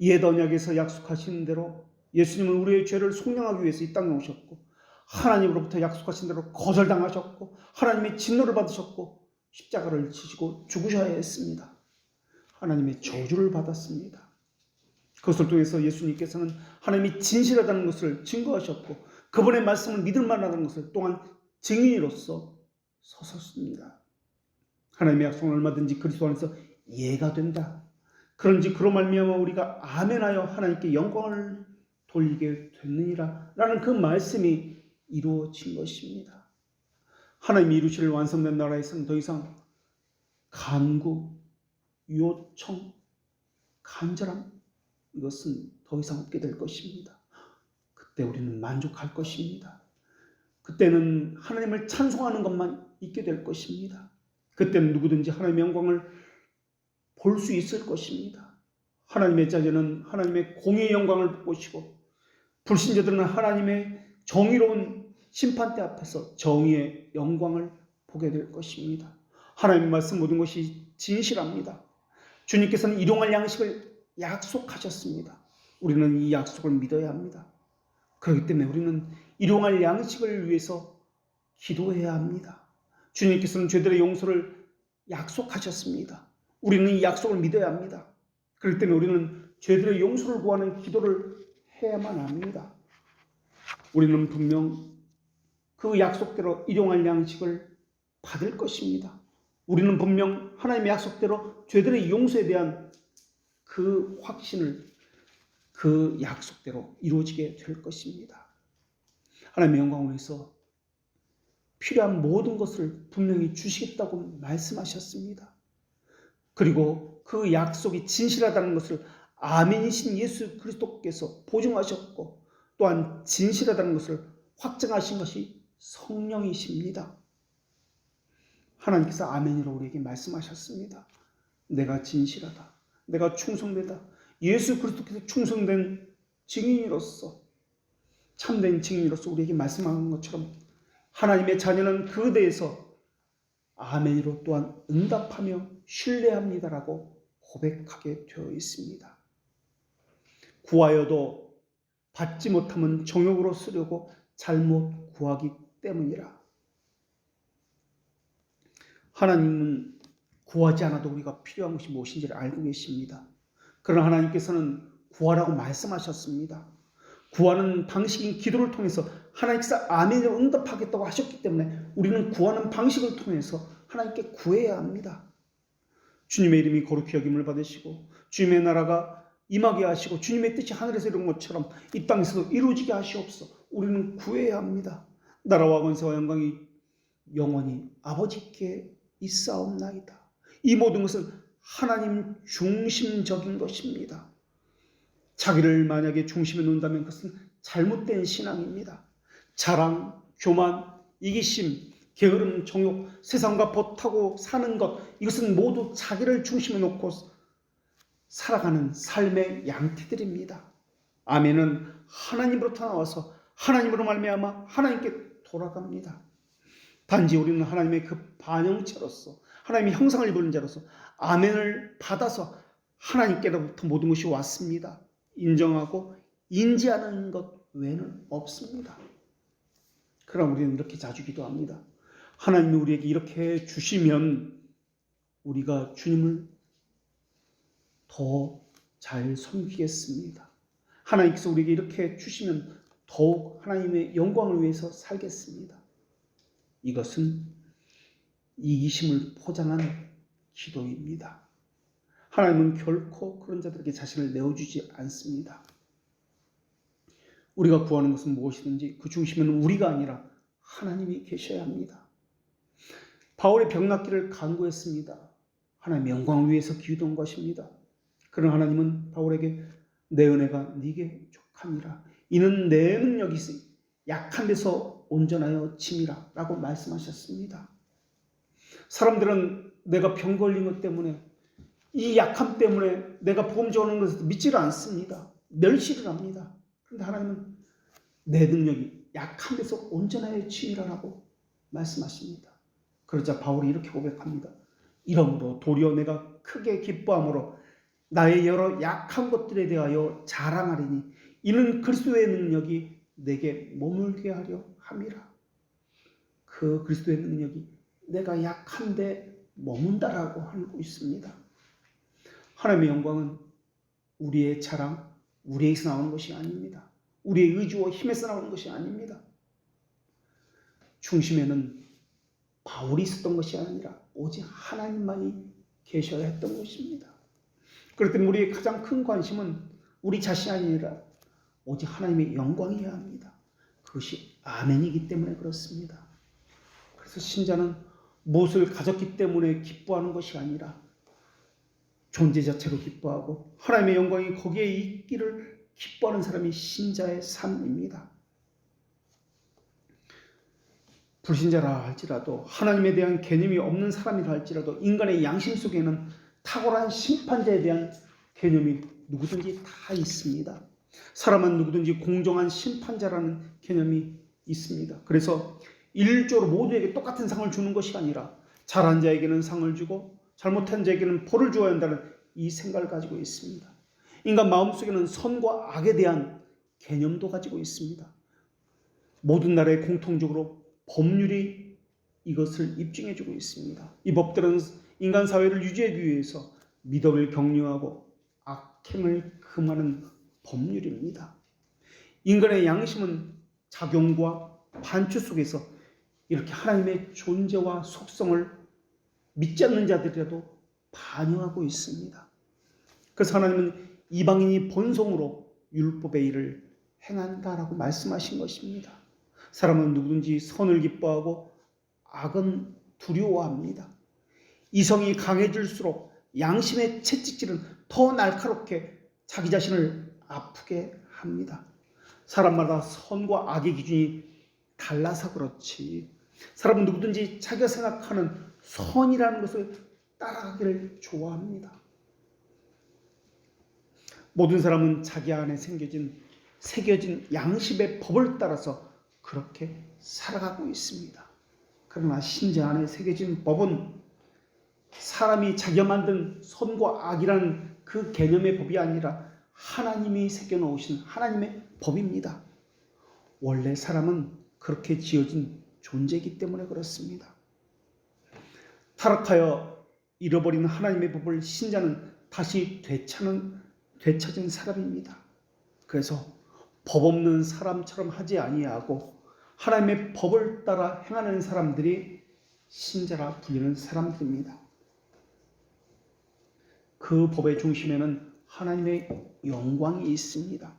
옛 언약에서 약속하신 대로 예수님은 우리의 죄를 속량하기 위해서 이 땅에 오셨고, 하나님으로부터 약속하신 대로 거절당하셨고, 하나님의 진노를 받으셨고, 십자가를 지시고 죽으셔야 했습니다. 하나님의 저주를 받았습니다. 그것을 통해서 예수님께서는 하나님이 진실하다는 것을 증거하셨고, 그분의 말씀을 믿을 만하다는 것을 또한 증인으로서 서섰습니다. 하나님의 약속은 얼마든지 그리스도 안에서 이해가 된다. 그런지 그로 말미암아 우리가 아멘하여 하나님께 영광을 돌리게 됐느니라 라는 그 말씀이 이루어진 것입니다. 하나님이 이루실 완성된 나라에서는 더 이상 간구, 요청, 간절함, 이것은 더 이상 없게 될 것입니다. 그때 우리는 만족할 것입니다. 그때는 하나님을 찬송하는 것만 있게 될 것입니다. 그때는 누구든지 하나님의 영광을 볼 수 있을 것입니다. 하나님의 자녀는 하나님의 공의의 영광을 보시고, 불신자들은 하나님의 정의로운 심판대 앞에서 정의의 영광을 보게 될 것입니다. 하나님의 말씀 모든 것이 진실합니다. 주님께서는 일용할 양식을 약속하셨습니다. 우리는 이 약속을 믿어야 합니다. 그렇기 때문에 우리는 일용할 양식을 위해서 기도해야 합니다. 주님께서는 죄들의 용서를 약속하셨습니다. 우리는 이 약속을 믿어야 합니다. 그렇기 때문에 우리는 죄들의 용서를 구하는 기도를 해야만 합니다. 우리는 분명 그 약속대로 일용할 양식을 받을 것입니다. 우리는 분명 하나님의 약속대로 죄들의 용서에 대한 그 확신을 그 약속대로 이루어지게 될 것입니다. 하나님의 영광을 위해서 필요한 모든 것을 분명히 주시겠다고 말씀하셨습니다. 그리고 그 약속이 진실하다는 것을 아멘이신 예수 그리스도께서 보증하셨고, 또한 진실하다는 것을 확증하신 것이 성령이십니다. 하나님께서 아멘이라고 우리에게 말씀하셨습니다. 내가 진실하다, 내가 충성되다, 예수 그리스도께서 충성된 증인으로서, 참된 증인으로서 우리에게 말씀하는 것처럼 하나님의 자녀는 그 대해서 아멘으로 또한 응답하며 신뢰합니다라고 고백하게 되어 있습니다. 구하여도 받지 못하면 정욕으로 쓰려고 잘못 구하기 때문이라. 하나님은 구하지 않아도 우리가 필요한 것이 무엇인지를 알고 계십니다. 그러나 하나님께서는 구하라고 말씀하셨습니다. 구하는 방식인 기도를 통해서 하나님께서 아멘으로 응답하겠다고 하셨기 때문에 우리는 구하는 방식을 통해서 하나님께 구해야 합니다. 주님의 이름이 거룩히 여김을 받으시고 주님의 나라가 임하게 하시고 주님의 뜻이 하늘에서 이룬 것처럼 이 땅에서도 이루어지게 하시옵소서. 우리는 구해야 합니다. 나라와 권세와 영광이 영원히 아버지께 있사옵나이다. 이 모든 것은 하나님 중심적인 것입니다. 자기를 만약에 중심에 놓는다면 그것은 잘못된 신앙입니다. 자랑, 교만, 이기심, 게으름, 정욕, 세상과 버타고 사는 것, 이것은 모두 자기를 중심에 놓고 살아가는 삶의 양태들입니다. 아멘은 하나님으로부터 나와서 하나님으로 말미암아 하나님께 돌아갑니다. 단지 우리는 하나님의 그 반영체로서, 하나님의 형상을 입은 자로서 아멘을 받아서 하나님께로부터 모든 것이 왔습니다. 인정하고 인지하는 것 외에는 없습니다. 그럼 우리는 이렇게 자주 기도합니다. 하나님이 우리에게 이렇게 주시면 우리가 주님을 더 잘 섬기겠습니다. 하나님께서 우리에게 이렇게 주시면 더욱 하나님의 영광을 위해서 살겠습니다. 이것은 이기심을 포장한 기도입니다. 하나님은 결코 그런 자들에게 자신을 내어주지 않습니다. 우리가 구하는 것은 무엇이든지 그 중심에는 우리가 아니라 하나님이 계셔야 합니다. 바울의 병낫기를 간구했습니다. 하나님의 영광을 위해서 기도한 것입니다. 그러나 하나님은 바울에게 내 은혜가 네게 족함이라. 이는 내 능력이 약한 데서 온전하여 짐이라 라고 말씀하셨습니다. 사람들은 내가 병 걸린 것 때문에, 이 약함 때문에 내가 복음 전하는 것을 믿지를 않습니다. 멸시를 합니다. 그런데 하나님은 내 능력이 약한 데서 온전하여 치밀하라고 말씀하십니다. 그러자 바울이 이렇게 고백합니다. 이러므로 도리어 내가 크게 기뻐함으로 나의 여러 약한 것들에 대하여 자랑하리니 이는 그리스도의 능력이 내게 머물게 하려 함이라. 그 그리스도의 능력이 내가 약한데 머문다라고 하고 있습니다. 하나님의 영광은 우리의 자랑, 우리에게서 나오는 것이 아닙니다. 우리의 의지와 힘에서 나오는 것이 아닙니다. 중심에는 바울이 있었던 것이 아니라 오직 하나님만이 계셔야 했던 것입니다. 그렇기 때문에 우리의 가장 큰 관심은 우리 자신이 아니라 오직 하나님의 영광이어야 합니다. 그것이 아멘이기 때문에 그렇습니다. 그래서 신자는 무엇을 가졌기 때문에 기뻐하는 것이 아니라 존재 자체로 기뻐하고 하나님의 영광이 거기에 있기를 기뻐하는 사람이 신자의 삶입니다. 불신자라 할지라도 하나님에 대한 개념이 없는 사람이라 할지라도 인간의 양심 속에는 탁월한 심판자에 대한 개념이 누구든지 다 있습니다. 사람은 누구든지 공정한 심판자라는 개념이 있습니다. 그래서 일률적으로 모두에게 똑같은 상을 주는 것이 아니라 잘한 자에게는 상을 주고 잘못한 자에게는 벌을 주어야 한다는 이 생각을 가지고 있습니다. 인간 마음속에는 선과 악에 대한 개념도 가지고 있습니다. 모든 나라에 공통적으로 법률이 이것을 입증해주고 있습니다. 이 법들은 인간 사회를 유지하기 위해서 미덕을 격려하고 악행을 금하는 법률입니다. 인간의 양심은 작용과 반추 속에서 이렇게 하나님의 존재와 속성을 믿지 않는 자들이라도 반영하고 있습니다. 그래서 하나님은 이방인이 본성으로 율법의 일을 행한다라고 말씀하신 것입니다. 사람은 누구든지 선을 기뻐하고 악은 두려워합니다. 이성이 강해질수록 양심의 채찍질은 더 날카롭게 자기 자신을 아프게 합니다. 사람마다 선과 악의 기준이 달라서 그렇지 사람은 누구든지 자기가 생각하는 선이라는 것을 따라가기를 좋아합니다. 모든 사람은 자기 안에 새겨진 양심의 법을 따라서 그렇게 살아가고 있습니다. 그러나 신자 안에 새겨진 법은 사람이 자기가 만든 선과 악이라는 그 개념의 법이 아니라 하나님이 새겨놓으신 하나님의 법입니다. 원래 사람은 그렇게 지어진 존재이기 때문에 그렇습니다. 타락하여 잃어버린 하나님의 법을 신자는 다시 되찾은 사람입니다. 그래서 법 없는 사람처럼 하지 아니하고 하나님의 법을 따라 행하는 사람들이 신자라 불리는 사람들입니다. 그 법의 중심에는 하나님의 영광이 있습니다.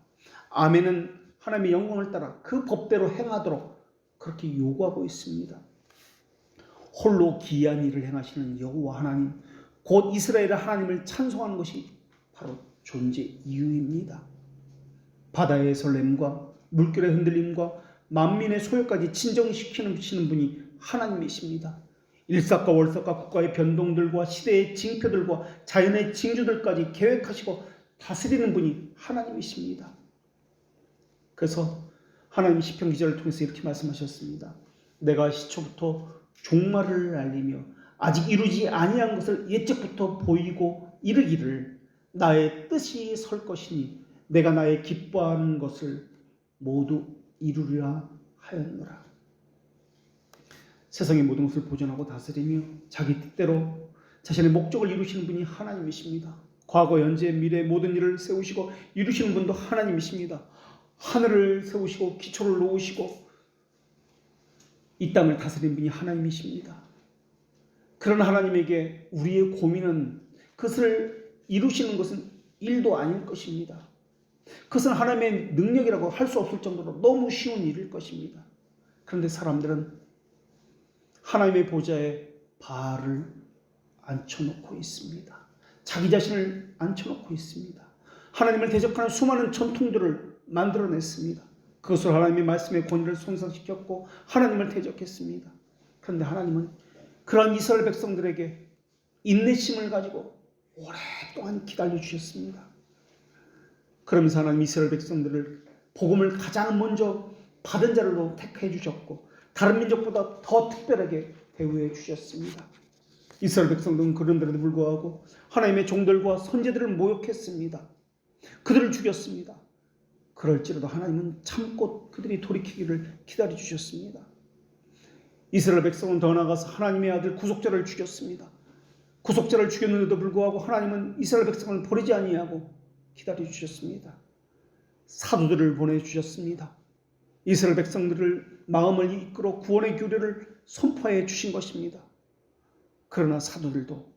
아멘은 하나님의 영광을 따라 그 법대로 행하도록 그렇게 요구하고 있습니다. 홀로 기이한 일을 행하시는 여호와 하나님, 곧 이스라엘의 하나님을 찬송하는 것이 바로 존재 이유입니다. 바다의 설렘과 물결의 흔들림과 만민의 소요까지 진정시키는 분이 하나님이십니다. 일삭과 월삭과 국가의 변동들과 시대의 징표들과 자연의 징조들까지 계획하시고 다스리는 분이 하나님이십니다. 그래서 하나님 시편 기자를 통해서 이렇게 말씀하셨습니다. 내가 시초부터 종말을 알리며 아직 이루지 아니한 것을 예적부터 보이고 이르기를 나의 뜻이 설 것이니 내가 나의 기뻐하는 것을 모두 이루리라 하였노라. 세상의 모든 것을 보존하고 다스리며 자기 뜻대로 자신의 목적을 이루시는 분이 하나님이십니다. 과거, 현재, 미래 모든 일을 세우시고 이루시는 분도 하나님이십니다. 하늘을 세우시고 기초를 놓으시고 이 땅을 다스리는 분이 하나님이십니다. 그런 하나님에게 우리의 고민은 그것을 이루시는 것은 일도 아닐 것입니다. 그것은 하나님의 능력이라고 할 수 없을 정도로 너무 쉬운 일일 것입니다. 그런데 사람들은 하나님의 보좌에 바알을 앉혀놓고 있습니다. 자기 자신을 앉혀놓고 있습니다. 하나님을 대적하는 수많은 전통들을 만들어냈습니다. 그것으로 하나님의 말씀의 권위를 손상시켰고 하나님을 대적했습니다. 그런데 하나님은 그러한 이스라엘 백성들에게 인내심을 가지고 오랫동안 기다려주셨습니다. 그러면서 하나님 이스라엘 백성들을 복음을 가장 먼저 받은 자를 택해 주셨고 다른 민족보다 더 특별하게 대우해 주셨습니다. 이스라엘 백성들은 그런데도 불구하고 하나님의 종들과 선지자들을 모욕했습니다. 그들을 죽였습니다. 그럴지라도 하나님은 참고 그들이 돌이키기를 기다려 주셨습니다. 이스라엘 백성은 더 나아가서 하나님의 아들 구속자를 죽였습니다. 구속자를 죽였는데도 불구하고 하나님은 이스라엘 백성을 버리지 아니하고 기다려 주셨습니다. 사도들을 보내주셨습니다. 이스라엘 백성들을 마음을 이끌어 구원의 교례를 선포해 주신 것입니다. 그러나 사도들도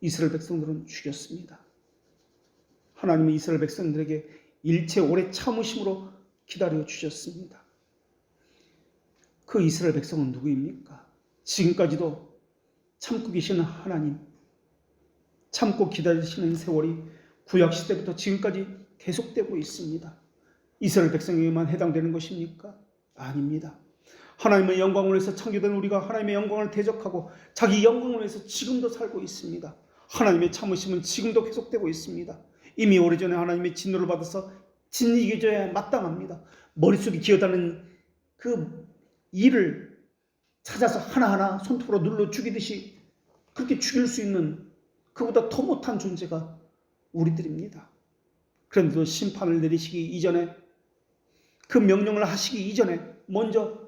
이스라엘 백성들은 죽였습니다. 하나님은 이스라엘 백성들에게 일체 오래 참으심으로 기다려 주셨습니다. 그 이스라엘 백성은 누구입니까? 지금까지도 참고 계시는 하나님, 참고 기다리시는 세월이 구약시대부터 지금까지 계속되고 있습니다. 이스라엘 백성에게만 해당되는 것입니까? 아닙니다. 하나님의 영광을 위해서 창조된 우리가 하나님의 영광을 대적하고 자기 영광을 위해서 지금도 살고 있습니다. 하나님의 참으심은 지금도 계속되고 있습니다. 이미 오래전에 하나님의 진노를 받아서 진리게 져야 마땅합니다. 머릿속에 기어다니는 그 일을 찾아서 하나하나 손톱으로 눌러 죽이듯이 그렇게 죽일 수 있는 그보다 더 못한 존재가 우리들입니다. 그런데도 심판을 내리시기 이전에 그 명령을 하시기 이전에 먼저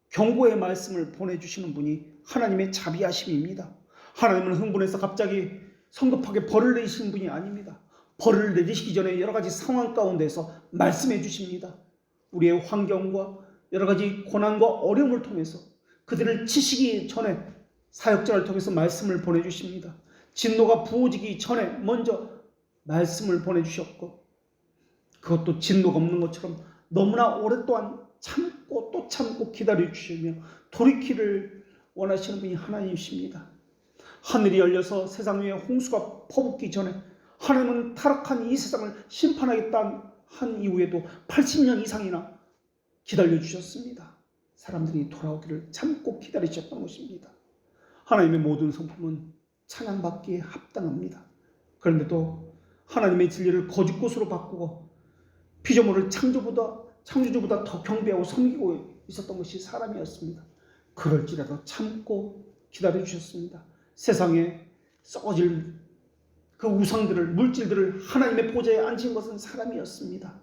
경고의 말씀을 보내주시는 분이 하나님의 자비하심입니다. 하나님은 흥분해서 갑자기 성급하게 벌을 내리시는 분이 아닙니다. 벌을 내리시기 전에 여러 가지 상황 가운데서 말씀해 주십니다. 우리의 환경과 여러 가지 고난과 어려움을 통해서 그들을 치시기 전에 사역자를 통해서 말씀을 보내주십니다. 진노가 부어지기 전에 먼저 말씀을 보내주셨고 그것도 진노가 없는 것처럼 너무나 오랫동안 참고 또 참고 기다려주시며 돌이키를 원하시는 분이 하나님이십니다. 하늘이 열려서 세상 위에 홍수가 퍼붓기 전에 하나님은 타락한 이 세상을 심판하겠다 한 이후에도 80년 이상이나 기다려주셨습니다. 사람들이 돌아오기를 참고 기다리셨던 것입니다. 하나님의 모든 성품은 찬양받기에 합당합니다. 그런데도 하나님의 진리를 거짓 것으로 바꾸고 피조물을 창조주보다 더 경배하고 섬기고 있었던 것이 사람이었습니다. 그럴지라도 참고 기다려주셨습니다. 세상에 썩어질 그 우상들을, 물질들을 하나님의 보좌에 앉힌 것은 사람이었습니다.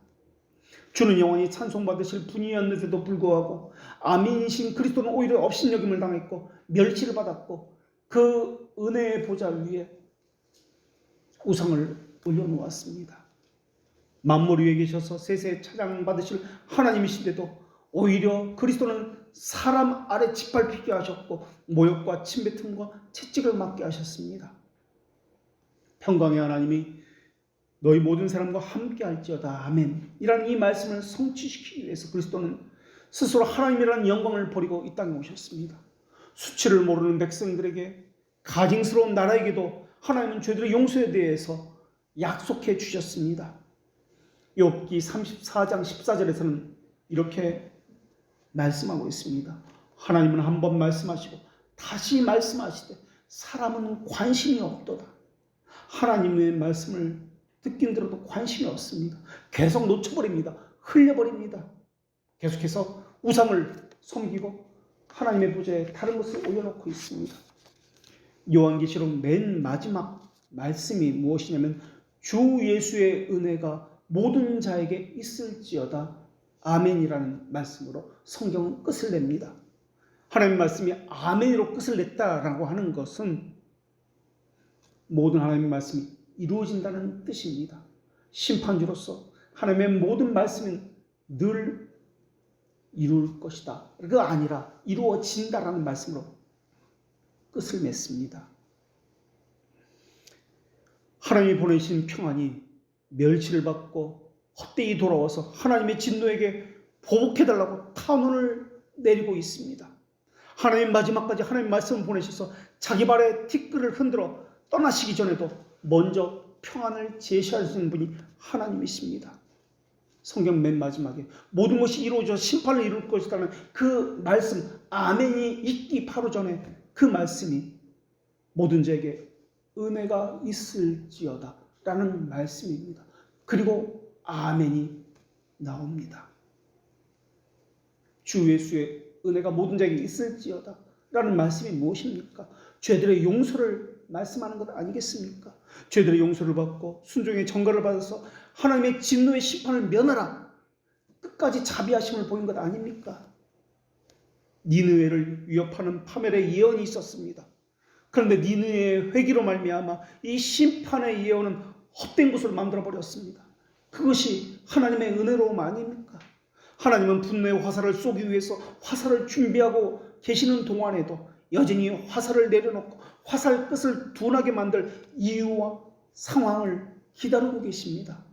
주는 영원히 찬송받으실 분이었는데도 불구하고 아민이신 그리스도는 오히려 업신여김을 당했고 멸시를 받았고 그 은혜의 보좌 위에 우상을 올려놓았습니다. 만물 위에 계셔서 세세 찬양받으실 하나님이신데도 오히려 그리스도는 사람 아래 짓밟히게 하셨고 모욕과 침뱉음과 채찍을 맞게 하셨습니다. 평강의 하나님이 너희 모든 사람과 함께 할지어다 아멘 이라는 이 말씀을 성취시키기 위해서 그리스도는 스스로 하나님이라는 영광을 버리고 이 땅에 오셨습니다. 수치를 모르는 백성들에게 가증스러운 나라에게도 하나님은 죄들의 용서에 대해서 약속해 주셨습니다. 욥기 34장 14절에서는 이렇게 말씀하고 있습니다. 하나님은 한 번 말씀하시고 다시 말씀하시되 사람은 관심이 없도다. 하나님의 말씀을 듣긴 들어도 관심이 없습니다. 계속 놓쳐버립니다. 흘려버립니다. 계속해서 우상을 섬기고 하나님의 보좌에 다른 것을 올려놓고 있습니다. 요한계시록 맨 마지막 말씀이 무엇이냐면 주 예수의 은혜가 모든 자에게 있을지어다 아멘이라는 말씀으로 성경은 끝을 냅니다. 하나님의 말씀이 아멘으로 끝을 냈다라고 하는 것은 모든 하나님의 말씀이 이루어진다는 뜻입니다. 심판주로서 하나님의 모든 말씀은 늘 이룰 것이다. 그가 아니라 이루어진다라는 말씀으로 끝을 맺습니다. 하나님이 보내신 평안이 멸시를 받고 헛되이 돌아와서 하나님의 진노에게 보복해달라고 탄원을 내리고 있습니다. 하나님 마지막까지 하나님 말씀을 보내셔서 자기 발에 티끌을 흔들어 떠나시기 전에도 먼저 평안을 제시하시는 분이 하나님이십니다. 성경 맨 마지막에 모든 것이 이루어져 심판을 이룰 것이라는 그 말씀 아멘이 있기 바로 전에 그 말씀이 모든 자에게 은혜가 있을지어다 라는 말씀입니다. 그리고 아멘이 나옵니다. 주 예수의 은혜가 모든 자에게 있을지어다 라는 말씀이 무엇입니까? 죄들의 용서를 말씀하는 것 아니겠습니까? 죄들의 용서를 받고 순종의 전가를 받아서 하나님의 진노의 심판을 면하라, 끝까지 자비하심을 보인 것 아닙니까? 니느웨를 위협하는 파멸의 예언이 있었습니다. 그런데 니느웨의 회개로 말미암아 이 심판의 예언은 헛된 것으로 만들어버렸습니다. 그것이 하나님의 은혜로움 아닙니까? 하나님은 분노의 화살을 쏘기 위해서 화살을 준비하고 계시는 동안에도 여전히 화살을 내려놓고 화살 끝을 둔하게 만들 이유와 상황을 기다리고 계십니다.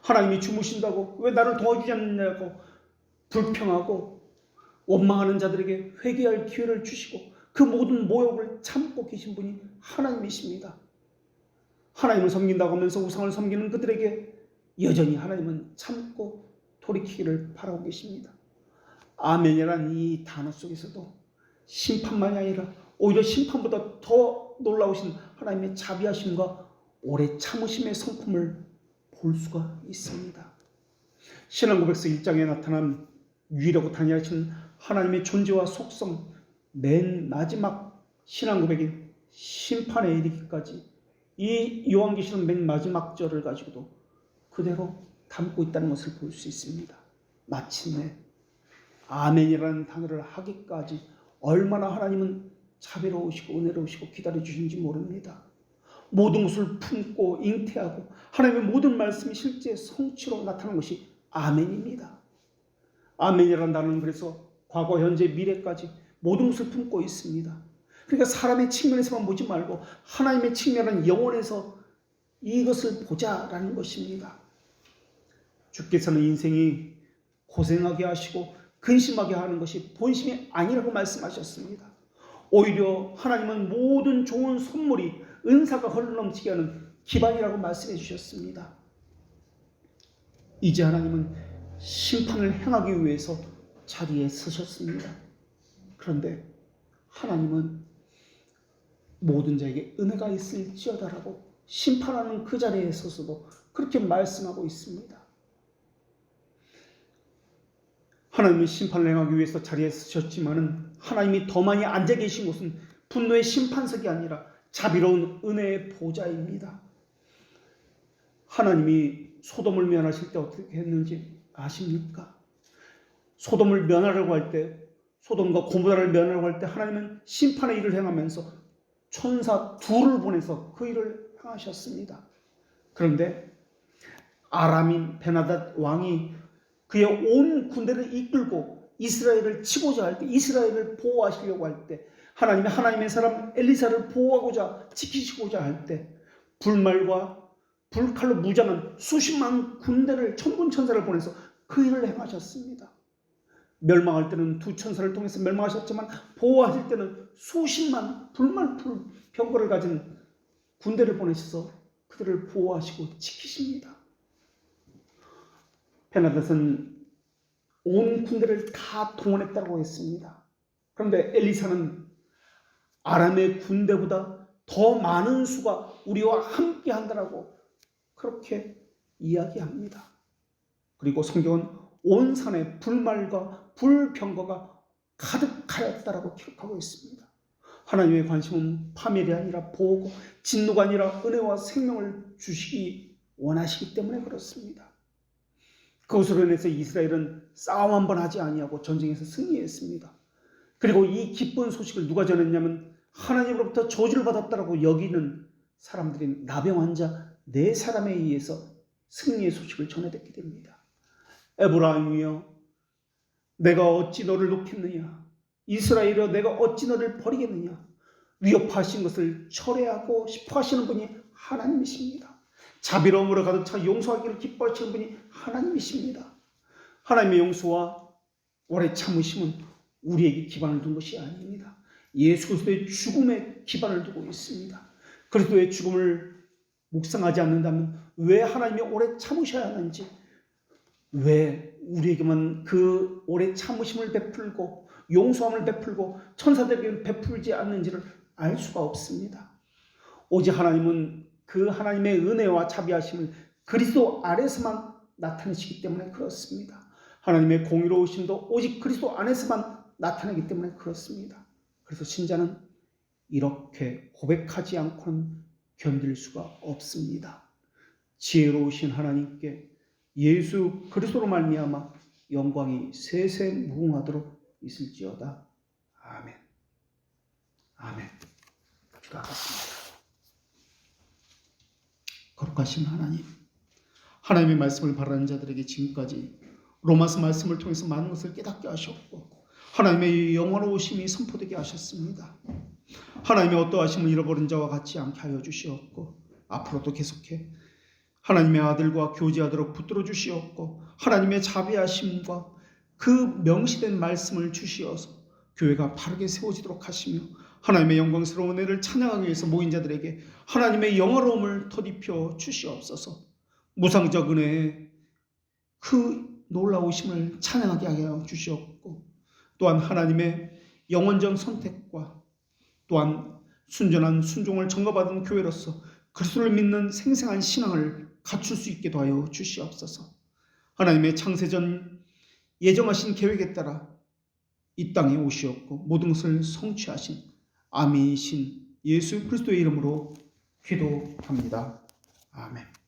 하나님이 주무신다고 왜 나를 도와주지 않느냐고 불평하고 원망하는 자들에게 회개할 기회를 주시고 그 모든 모욕을 참고 계신 분이 하나님이십니다. 하나님을 섬긴다고 하면서 우상을 섬기는 그들에게 여전히 하나님은 참고 돌이키기를 바라고 계십니다. 아멘이란 이 단어 속에서도 심판만이 아니라 오히려 심판보다 더 놀라우신 하나님의 자비하심과 오래 참으심의 성품을 볼 수가 있습니다. 신앙고백서 1장에 나타난 유일하고 단일하신 하나님의 존재와 속성, 맨 마지막 신앙고백인 심판에 이르기까지 이 요한계시록 맨 마지막 절을 가지고도 그대로 담고 있다는 것을 볼 수 있습니다. 마침내 아멘이라는 단어를 하기까지 얼마나 하나님은 자비로우시고 은혜로우시고 기다려주신지 모릅니다. 모든 것을 품고 잉태하고 하나님의 모든 말씀이 실제 성취로 나타나는 것이 아멘입니다. 아멘이라는 단어는 그래서 과거, 현재, 미래까지 모든 것을 품고 있습니다. 그러니까 사람의 측면에서만 보지 말고 하나님의 측면은 영혼에서 이것을 보자라는 것입니다. 주께서는 인생이 고생하게 하시고 근심하게 하는 것이 본심이 아니라고 말씀하셨습니다. 오히려 하나님은 모든 좋은 선물이 은사가 흘러넘치게 하는 기반이라고 말씀해 주셨습니다. 이제 하나님은 심판을 행하기 위해서 자리에 서셨습니다. 그런데 하나님은 모든 자에게 은혜가 있을지어다라고 심판하는 그 자리에 서서도 그렇게 말씀하고 있습니다. 하나님은 심판을 행하기 위해서 자리에 서셨지만은 하나님이 더 많이 앉아 계신 곳은 분노의 심판석이 아니라 자비로운 은혜의 보좌입니다. 하나님이 소돔을 멸하실 때 어떻게 했는지 아십니까? 소돔을 멸하려고 할 때, 소돔과 고모라를 멸하려고 할 때 하나님은 심판의 일을 행하면서 천사 둘을 보내서 그 일을 행하셨습니다. 그런데 아람인 베나닷 왕이 그의 온 군대를 이끌고 이스라엘을 치고자 할 때, 이스라엘을 보호하시려고 할 때, 하나님의 사람 엘리사를 보호하고자 지키시고자 할 때 불말과 불칼로 무장한 수십만 군대를 천군천사를 보내서 그 일을 행하셨습니다. 멸망할 때는 두 천사를 통해서 멸망하셨지만 보호하실 때는 수십만 불말 병거를 가진 군대를 보내셔서 그들을 보호하시고 지키십니다. 베나닷은 온 군대를 다 동원했다고 했습니다. 그런데 엘리사는 아람의 군대보다 더 많은 수가 우리와 함께 한다라고 그렇게 이야기합니다. 그리고 성경은 온 산에 불말과 불병거가 가득하였다라고 기록하고 있습니다. 하나님의 관심은 파멸이 아니라 보호고 진노가 아니라 은혜와 생명을 주시기 원하시기 때문에 그렇습니다. 그것으로 인해서 이스라엘은 싸움 한 번 하지 아니하고 전쟁에서 승리했습니다. 그리고 이 기쁜 소식을 누가 전했냐면 하나님으로부터 저주를 받았다라고 여기는 사람들인 나병 환자 4사람에 의해서 승리의 소식을 전해듣게 됩니다. 에브라임이여 내가 어찌 너를 놓겠느냐, 이스라엘이여 내가 어찌 너를 버리겠느냐. 위협하신 것을 철회하고 싶어 하시는 분이 하나님이십니다. 자비로움으로 가득 차 용서하기를 기뻐하시는 분이 하나님이십니다. 하나님의 용서와 오래 참으심은 우리에게 기반을 둔 것이 아닙니다. 예수 그리스도의 죽음에 기반을 두고 있습니다. 그리스도의 죽음을 묵상하지 않는다면 왜 하나님이 오래 참으셔야 하는지, 왜 우리에게만 그 오래 참으심을 베풀고 용서함을 베풀고 천사들에게 베풀지 않는지를 알 수가 없습니다. 오직 하나님은 그 하나님의 은혜와 자비하심을 그리스도 아래서만 나타내시기 때문에 그렇습니다. 하나님의 공의로우심도 오직 그리스도 안에서만 나타나기 때문에 그렇습니다. 그래서 신자는 이렇게 고백하지 않고는 견딜 수가 없습니다. 지혜로우신 하나님께 예수 그리스도로 말미암아 영광이 세세 무궁하도록 있을지어다. 아멘. 아멘. 기도하겠습니다. 거룩하신 하나님, 하나님의 말씀을 바라는 자들에게 지금까지 로마서 말씀을 통해서 많은 것을 깨닫게 하셨고 하나님의 영원로우심이 선포되게 하셨습니다. 하나님의 어떠하심을 잃어버린 자와 같지 않게 하여 주시옵고 앞으로도 계속해 하나님의 아들과 교제하도록 붙들어 주시옵고 하나님의 자비하심과 그 명시된 말씀을 주시어서 교회가 바르게 세워지도록 하시며 하나님의 영광스러운 은혜를 찬양하기 위해서 모인 자들에게 하나님의 영화로움을 덧입혀 주시옵소서. 무상적 은혜의 그 놀라우심을 찬양하게 하여 주시옵고 또한 하나님의 영원적 선택과 또한 순전한 순종을 전가받은 교회로서 그리스도를 믿는 생생한 신앙을 갖출 수 있게도 하여 주시옵소서. 하나님의 창세전 예정하신 계획에 따라 이 땅에 오시었고 모든 것을 성취하신 아멘이신 예수 그리스도의 이름으로 기도합니다. 아멘.